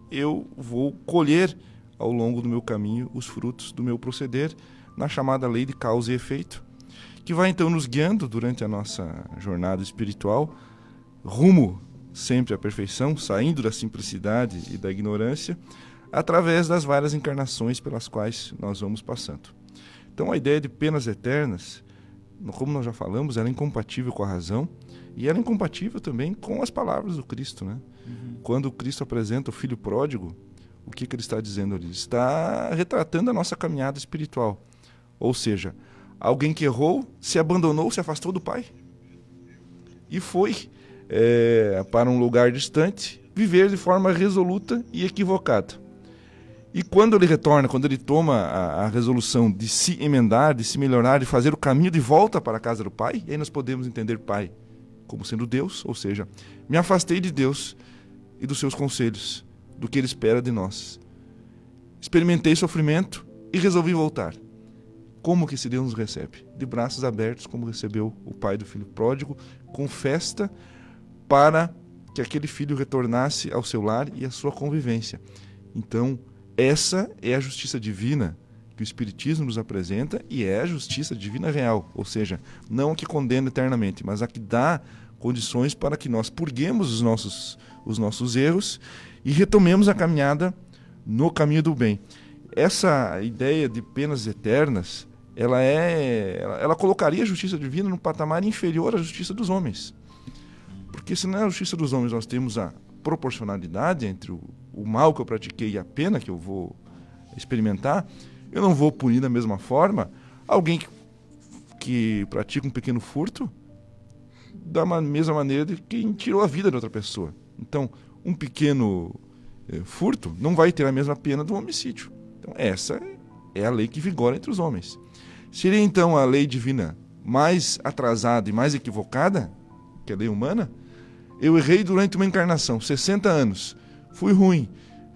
Speaker 3: eu vou colher ao longo do meu caminho os frutos do meu proceder, na chamada lei de causa e efeito, que vai então nos guiando durante a nossa jornada espiritual, rumo sempre à perfeição, saindo da simplicidade e da ignorância, através das várias encarnações pelas quais nós vamos passando. Então a ideia de penas eternas, como nós já falamos, ela é incompatível com a razão e ela é incompatível também com as palavras do Cristo, né? Quando o Cristo apresenta o Filho Pródigo, o que ele está dizendo ali? Ele está retratando a nossa caminhada espiritual. Ou seja, alguém que errou, se abandonou, se afastou do Pai e foi para um lugar distante viver de forma resoluta e equivocada. E quando ele retorna, quando ele toma a resolução de se emendar, de se melhorar, de fazer o caminho de volta para a casa do Pai, e aí nós podemos entender Pai como sendo Deus, ou seja, me afastei de Deus e dos seus conselhos, do que Ele espera de nós. Experimentei sofrimento e resolvi voltar. Como que esse Deus nos recebe? De braços abertos, como recebeu o pai do filho pródigo, com festa, para que aquele filho retornasse ao seu lar e à sua convivência. Então, essa é a justiça divina que o Espiritismo nos apresenta e é a justiça divina real, ou seja, não a que condena eternamente, mas a que dá condições para que nós purguemos os nossos erros e retomemos a caminhada no caminho do bem. Essa ideia de penas eternas, ela colocaria a justiça divina num patamar inferior à justiça dos homens. Porque se na justiça dos homens nós temos a proporcionalidade entre o mal que eu pratiquei e a pena que eu vou experimentar, eu não vou punir da mesma forma alguém que pratica um pequeno furto da mesma maneira de quem tirou a vida de outra pessoa. Então, um pequeno furto não vai ter a mesma pena do homicídio. Então, essa é a lei que vigora entre os homens. Seria, então, a lei divina mais atrasada e mais equivocada que a lei humana? Eu errei durante uma encarnação, 60 anos, fui ruim,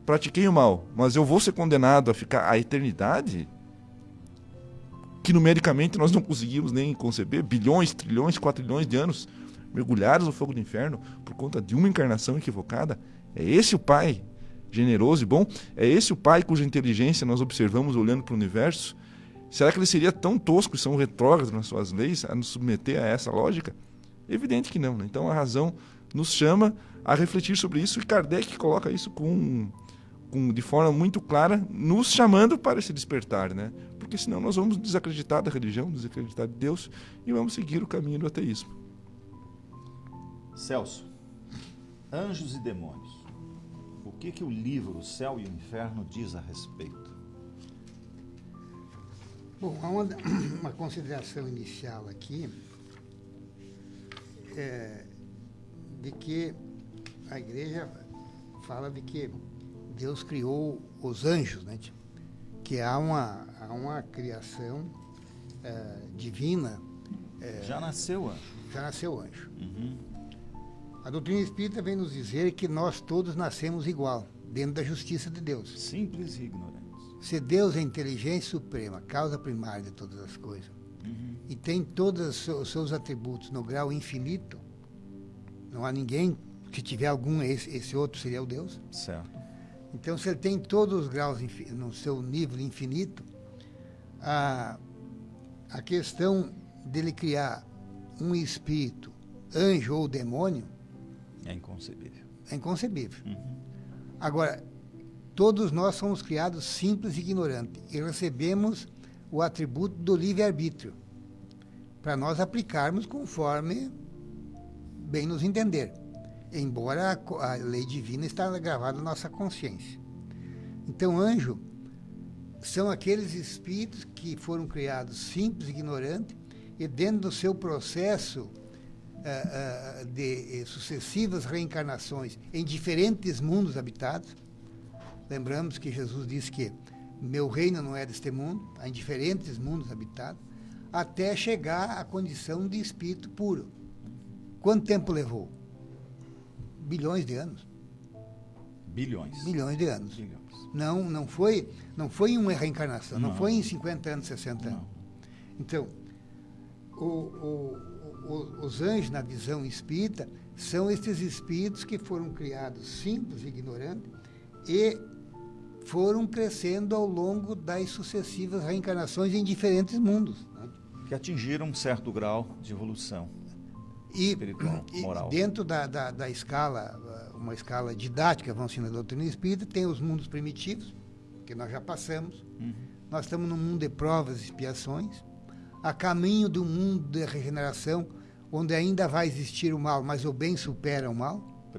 Speaker 3: pratiquei o mal, mas eu vou ser condenado a ficar a eternidade? Que numericamente nós não conseguimos nem conceber, bilhões, trilhões, quatrilhões de anos mergulhados no fogo do inferno por conta de uma encarnação equivocada? É esse o Pai generoso e bom? É esse o Pai cuja inteligência nós observamos olhando para o universo? Será que ele seria tão tosco e tão retrógrado nas suas leis a nos submeter a essa lógica? Evidente que não, né? Então a razão nos chama a refletir sobre isso e Kardec coloca isso de forma muito clara, nos chamando para esse despertar, né? Porque senão nós vamos desacreditar da religião, desacreditar de Deus e vamos seguir o caminho do ateísmo.
Speaker 2: Celso, anjos e demônios. O que o livro O Céu e o Inferno diz a respeito?
Speaker 4: Bom, há uma consideração inicial aqui de que a Igreja fala de que Deus criou os anjos, né? Que há uma criação divina.
Speaker 2: Já nasceu anjo.
Speaker 4: Já nasceu anjo.
Speaker 2: Uhum.
Speaker 4: A doutrina espírita vem nos dizer que nós todos nascemos igual, dentro da justiça de Deus.
Speaker 2: Simples e ignorantes.
Speaker 4: Se Deus é a inteligência suprema, causa primária de todas as coisas, e tem todos os seus atributos no grau infinito, não há ninguém que tiver algum, esse outro seria o Deus.
Speaker 2: Certo.
Speaker 4: Então, se ele tem todos os graus no seu nível infinito, a questão dele criar um espírito, anjo ou demônio,
Speaker 2: é inconcebível.
Speaker 4: É inconcebível. Agora, todos nós somos criados simples e ignorantes e recebemos o atributo do livre-arbítrio para nós aplicarmos conforme bem nos entender, embora a lei divina está gravada na nossa consciência. Então, anjo são aqueles espíritos que foram criados simples e ignorantes e dentro do seu processo de sucessivas reencarnações em diferentes mundos habitados. Lembramos que Jesus disse que meu reino não é deste mundo, há em diferentes mundos habitados, até chegar à condição de espírito puro. Quanto tempo levou? Bilhões de anos.
Speaker 2: Bilhões.
Speaker 4: Bilhões de anos.
Speaker 2: Bilhões.
Speaker 4: Não foi em uma reencarnação, não foi em 50 anos, 60 anos. Então, os anjos, na visão espírita, são esses espíritos que foram criados simples e ignorantes e foram crescendo ao longo das sucessivas reencarnações em diferentes mundos, né?
Speaker 2: Que atingiram um certo grau de evolução espiritual, moral.
Speaker 4: Dentro da escala, uma escala didática, vamos dizer, na doutrina espírita, tem os mundos primitivos, que nós já passamos. Nós estamos num mundo de provas e expiações, a caminho de um mundo de regeneração, onde ainda vai existir o mal, mas o bem supera o mal.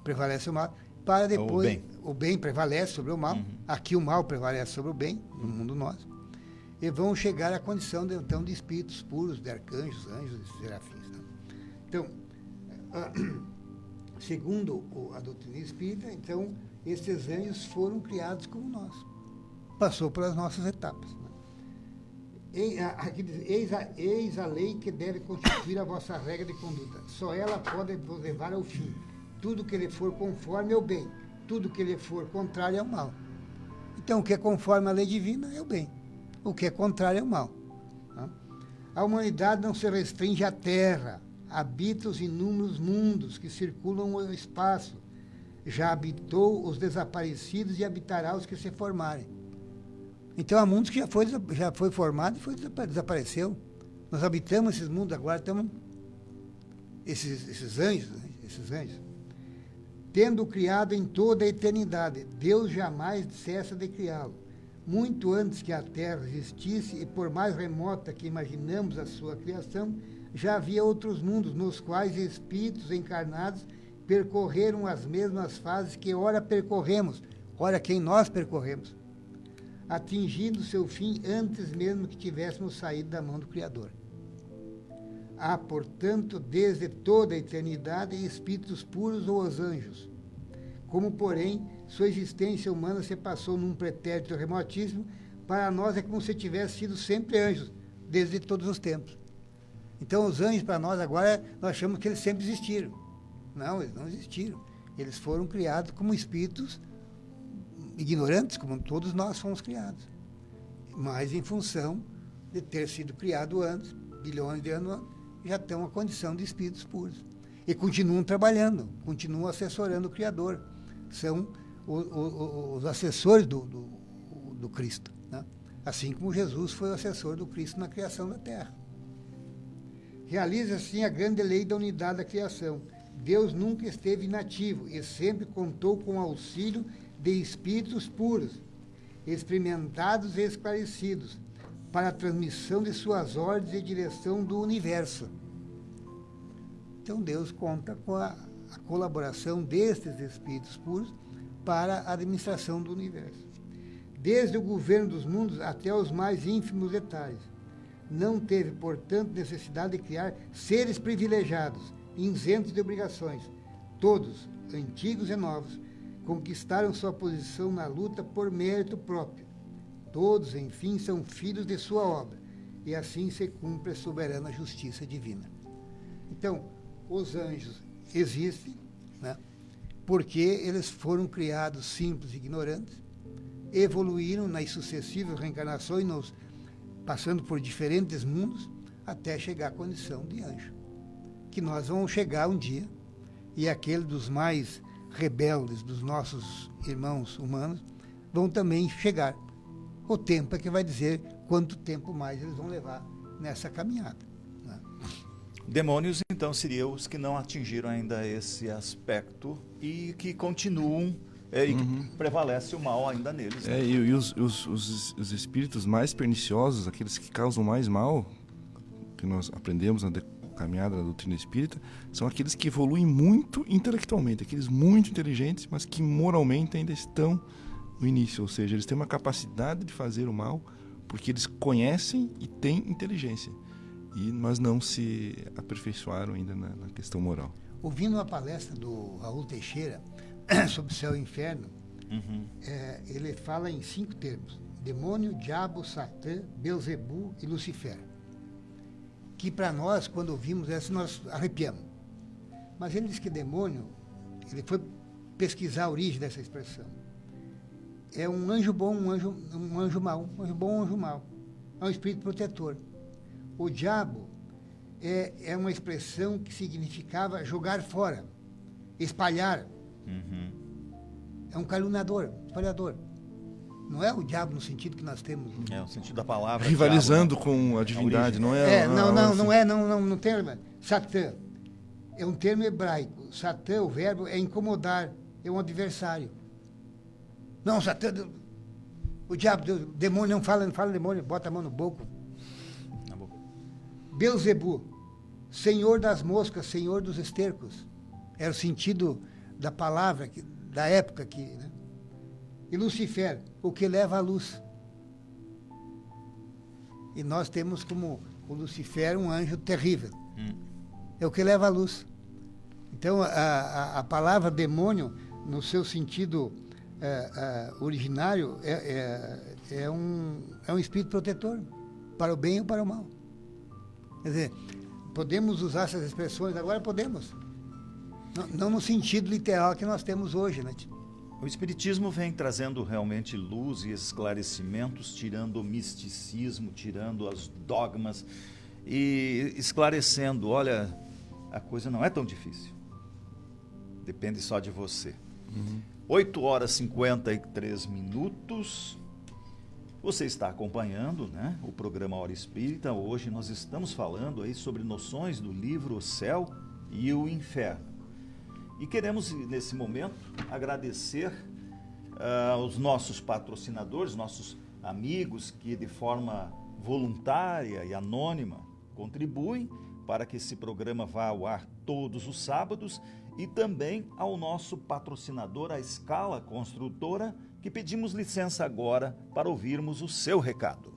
Speaker 4: Prevalece o mal. Para depois, o bem prevalece sobre o mal. Aqui o mal prevalece sobre o bem, no mundo nosso. E vão chegar à condição, então, de espíritos puros, de arcanjos, anjos e serafins. Né? Então, segundo a doutrina espírita, então, esses anjos foram criados como nós. Passou pelas nossas etapas. Aqui diz, eis a lei que deve constituir a vossa regra de conduta. Só ela pode vos levar ao fim. Tudo que lhe for conforme é o bem. Tudo que lhe for contrário é o mal. Então, o que é conforme à lei divina é o bem. O que é contrário é o mal. A humanidade não se restringe à terra, habita os inúmeros mundos que circulam o espaço. Já habitou os desaparecidos e habitará os que se formarem. Então há mundos que já foi formado e desapareceu. Nós habitamos esses mundos, agora estamos... Esses anjos, tendo criado em toda a eternidade, Deus jamais cessa de criá-lo. Muito antes que a Terra existisse, e por mais remota que imaginamos a sua criação, já havia outros mundos nos quais espíritos encarnados percorreram as mesmas fases que ora percorremos, ora quem nós percorremos, atingindo seu fim antes mesmo que tivéssemos saído da mão do Criador. Há, portanto, desde toda a eternidade, espíritos puros ou os anjos. Como, porém, sua existência humana se passou num pretérito remotíssimo, para nós é como se tivesse sido sempre anjos, desde todos os tempos. Então, os anjos, para nós, agora, nós achamos que eles sempre existiram. Não, eles não existiram. Eles foram criados como espíritos ignorantes, como todos nós fomos criados. Mas em função de ter sido criado antes, bilhões de anos antes, já estão na condição de espíritos puros. E continuam trabalhando, continuam assessorando o Criador. São os assessores do Cristo. Né? Assim como Jesus foi o assessor do Cristo na criação da Terra. Realiza assim a grande lei da unidade da criação. Deus nunca esteve inativo e sempre contou com o auxílio de espíritos puros, experimentados e esclarecidos, para a transmissão de suas ordens e direção do universo. Então Deus conta com a colaboração destes espíritos puros para a administração do universo. Desde o governo dos mundos até os mais ínfimos detalhes. Não teve, portanto, necessidade de criar seres privilegiados, isentos de obrigações. Todos, antigos e novos, conquistaram sua posição na luta por mérito próprio. Todos, enfim, são filhos de sua obra, e assim se cumpre a soberana justiça divina. Então, os anjos existem, né, porque eles foram criados simples e ignorantes, evoluíram nas sucessivas reencarnações, passando por diferentes mundos, até chegar à condição de anjo. Que nós vamos chegar um dia, e aquele dos mais rebeldes dos nossos irmãos humanos vão também chegar. O tempo é que vai dizer quanto tempo mais eles vão levar nessa caminhada. Né?
Speaker 2: Demônios, então, seriam os que não atingiram ainda esse aspecto e que continuam, e que prevalece o mal ainda neles. Né?
Speaker 3: E os espíritos mais perniciosos, aqueles que causam mais mal, que nós aprendemos na caminhada da doutrina espírita, são aqueles que evoluem muito intelectualmente, aqueles muito inteligentes, mas que moralmente ainda estão no início, ou seja, eles têm uma capacidade de fazer o mal porque eles conhecem e têm inteligência, mas não se aperfeiçoaram ainda na questão moral.
Speaker 4: Ouvindo uma palestra do Raul Teixeira sobre céu e inferno, ele fala em 5 termos: demônio, diabo, Satã, Belzebu e Lucifer. Que para nós, quando ouvimos essa, nós arrepiamos. Mas ele diz que demônio, ele foi pesquisar a origem dessa expressão. É um anjo bom, um anjo mau, um anjo bom, um anjo mau. É um espírito protetor. O diabo é uma expressão que significava jogar fora, espalhar. É um caluniador, espalhador. Não é o diabo no sentido que nós temos.
Speaker 2: É o sentido da palavra.
Speaker 3: Rivalizando
Speaker 2: diabo,
Speaker 3: com a divindade, não é?
Speaker 4: Não tem. Satã é um termo hebraico. Satã, o verbo é incomodar, é um adversário. Não, Satã, o diabo, o demônio não fala demônio, bota a mão no boco. Belzebu, senhor das moscas, senhor dos estercos. Era o sentido da palavra da época aqui, né? E Lucifer, o que leva à luz. E nós temos como o Lucifer um anjo terrível. É o que leva à luz. Então, a palavra demônio, no seu sentido originário, é um espírito protetor, para o bem ou para o mal. Quer dizer, podemos usar essas expressões, agora podemos. Não no sentido literal que nós temos hoje, né?
Speaker 2: O Espiritismo vem trazendo realmente luz e esclarecimentos, tirando o misticismo, tirando os dogmas e esclarecendo, olha, a coisa não é tão difícil. Depende só de você. 8h53. Você está acompanhando, né, o programa Hora Espírita. Hoje nós estamos falando aí sobre noções do livro O Céu e o Inferno. E queremos, nesse momento, agradecer aos nossos patrocinadores, nossos amigos que de forma voluntária e anônima contribuem para que esse programa vá ao ar todos os sábados, e também ao nosso patrocinador, a Escala Construtora, que pedimos licença agora para ouvirmos o seu recado.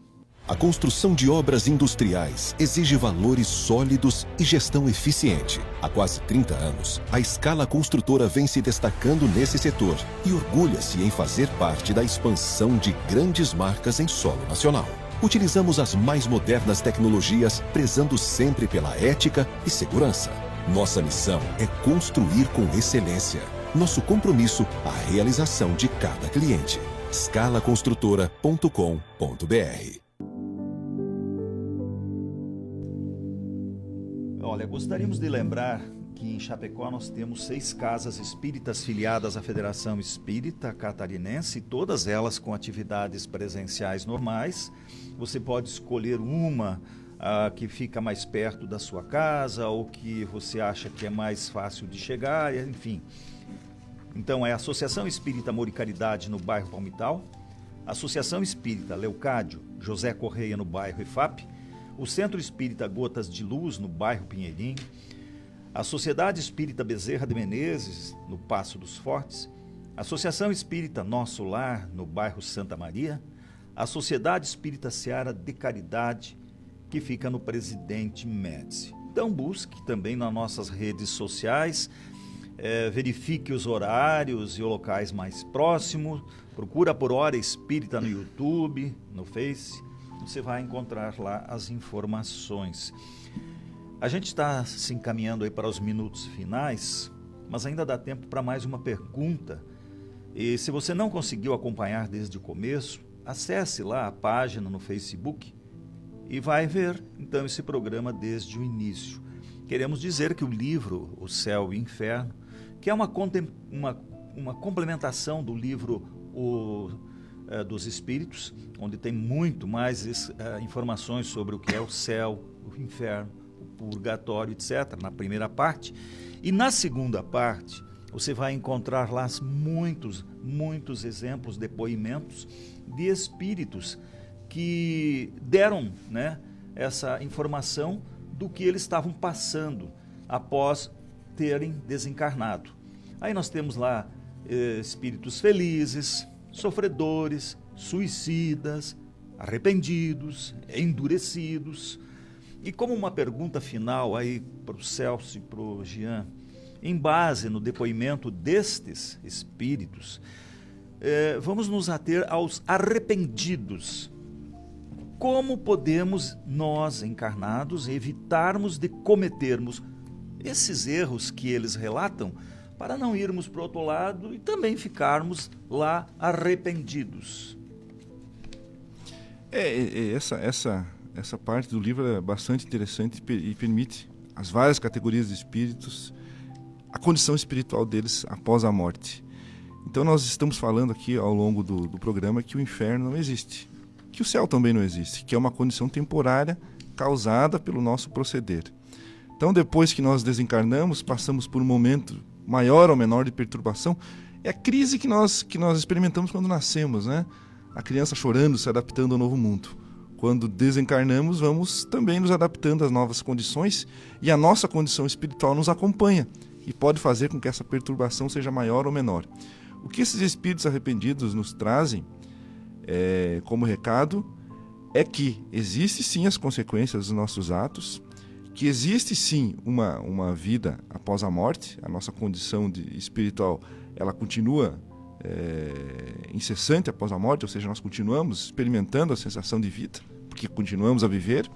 Speaker 5: A construção de obras industriais exige valores sólidos e gestão eficiente. Há quase 30 anos, a Escala Construtora vem se destacando nesse setor e orgulha-se em fazer parte da expansão de grandes marcas em solo nacional. Utilizamos as mais modernas tecnologias, prezando sempre pela ética e segurança. Nossa missão é construir com excelência. Nosso compromisso, a realização de cada cliente. escalaconstrutora.com.br.
Speaker 2: Olha, gostaríamos de lembrar que em Chapecó nós temos 6 casas espíritas filiadas à Federação Espírita Catarinense, todas elas com atividades presenciais normais. Você pode escolher uma que fica mais perto da sua casa ou que você acha que é mais fácil de chegar, enfim. Então é a Associação Espírita Amor e Caridade no bairro Palmital, Associação Espírita Leucádio José Correia no bairro IFAP, o Centro Espírita Gotas de Luz no bairro Pinheirinho, a Sociedade Espírita Bezerra de Menezes no Passo dos Fortes, a Associação Espírita Nosso Lar no bairro Santa Maria, a Sociedade Espírita Seara de Caridade, que fica no Presidente Médici. Então busque também nas nossas redes sociais, verifique os horários e os locais mais próximos, procura por Hora Espírita no YouTube, no Face, você vai encontrar lá as informações. A gente está se encaminhando aí para os minutos finais, mas ainda dá tempo para mais uma pergunta. E se você não conseguiu acompanhar desde o começo, acesse lá a página no Facebook e vai ver então esse programa desde o início. Queremos dizer que o livro O Céu e o Inferno, que é uma complementação do livro dos Espíritos, onde tem muito mais informações sobre o que é o céu, o inferno, o purgatório, etc., na primeira parte. E na segunda parte, você vai encontrar lá muitos exemplos, depoimentos de espíritos que deram, né, essa informação do que eles estavam passando após terem desencarnado. Aí nós temos lá espíritos felizes, sofredores, suicidas, arrependidos, endurecidos. E como uma pergunta final aí para o Celso e para o Jean, em base no depoimento destes espíritos, vamos nos ater aos arrependidos. Como podemos nós, encarnados, evitarmos de cometermos esses erros que eles relatam, para não irmos para o outro lado e também ficarmos lá arrependidos?
Speaker 3: Essa parte do livro é bastante interessante e permite as várias categorias de espíritos, a condição espiritual deles após a morte. Então nós estamos falando aqui ao longo do programa que o inferno não existe, que o céu também não existe, que é uma condição temporária causada pelo nosso proceder. Então depois que nós desencarnamos, passamos por um momento maior ou menor de perturbação. É a crise que nós experimentamos quando nascemos, né? A criança chorando, se adaptando ao novo mundo. Quando desencarnamos, vamos também nos adaptando às novas condições, e a nossa condição espiritual nos acompanha e pode fazer com que essa perturbação seja maior ou menor. O que esses espíritos arrependidos nos trazem como recado é que existe sim as consequências dos nossos atos, que existe sim uma vida após a morte. A nossa condição espiritual ela continua incessante após a morte, ou seja, nós continuamos experimentando a sensação de vida, porque continuamos a viver,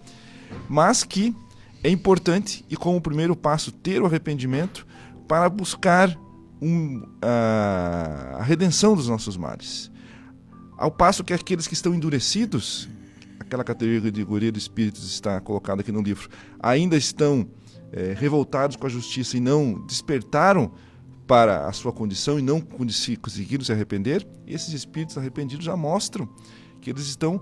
Speaker 3: mas que é importante, e como primeiro passo, ter o arrependimento para buscar a redenção dos nossos males. Ao passo que aqueles que estão endurecidos, aquela categoria de espíritos está colocada aqui no livro, ainda estão revoltados com a justiça e não despertaram para a sua condição e não conseguiram se arrepender, esses espíritos arrependidos já mostram que eles estão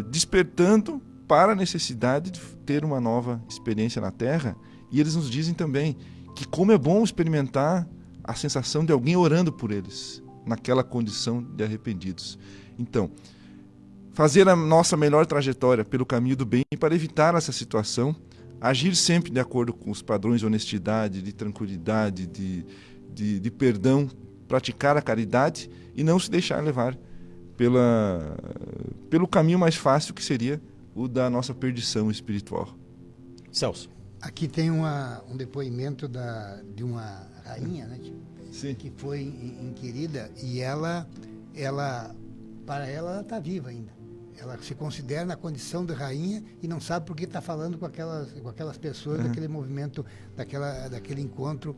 Speaker 3: despertando para a necessidade de ter uma nova experiência na Terra. E eles nos dizem também que como é bom experimentar a sensação de alguém orando por eles, naquela condição de arrependidos. Então, fazer a nossa melhor trajetória pelo caminho do bem para evitar essa situação, agir sempre de acordo com os padrões de honestidade, de tranquilidade, de perdão, praticar a caridade e não se deixar levar pelo caminho mais fácil, que seria o da nossa perdição espiritual.
Speaker 2: Celso.
Speaker 4: Aqui tem um depoimento de uma rainha, né,
Speaker 3: Sim.
Speaker 4: que foi inquirida, e para ela está viva ainda. Ela se considera na condição de rainha e não sabe por que está falando com aquelas pessoas daquele movimento, daquele encontro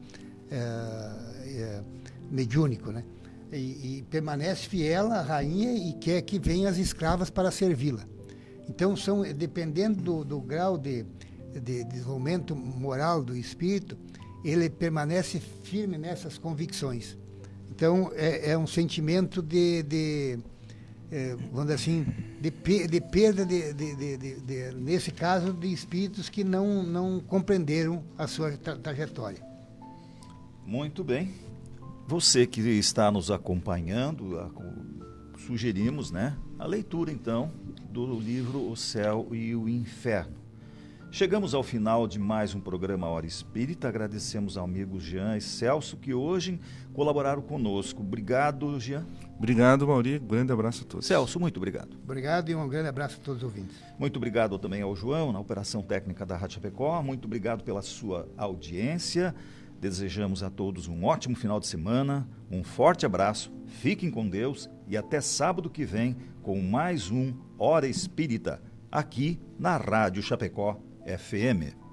Speaker 4: mediúnico, né? E permanece fiel à rainha e quer que venham as escravas para servi-la. Então, dependendo do grau de desenvolvimento moral do espírito, ele permanece firme nessas convicções. Então, é um sentimento vamos dizer assim, de perda, nesse caso, de espíritos que não compreenderam a sua trajetória.
Speaker 2: Muito bem. Você que está nos acompanhando, sugerimos, né, a leitura, então, do livro O Céu e o Inferno. Chegamos ao final de mais um programa Hora Espírita. Agradecemos ao amigo Jean e Celso que hoje colaboraram conosco. Obrigado, Jean.
Speaker 3: Obrigado, Mauri. Grande abraço a todos.
Speaker 2: Celso, muito obrigado.
Speaker 4: Obrigado e um grande abraço a todos os ouvintes.
Speaker 2: Muito obrigado também ao João, na operação técnica da Rádio Chapecó. Muito obrigado pela sua audiência. Desejamos a todos um ótimo final de semana, um forte abraço, fiquem com Deus e até sábado que vem com mais um Hora Espírita, aqui na Rádio Chapecó FM.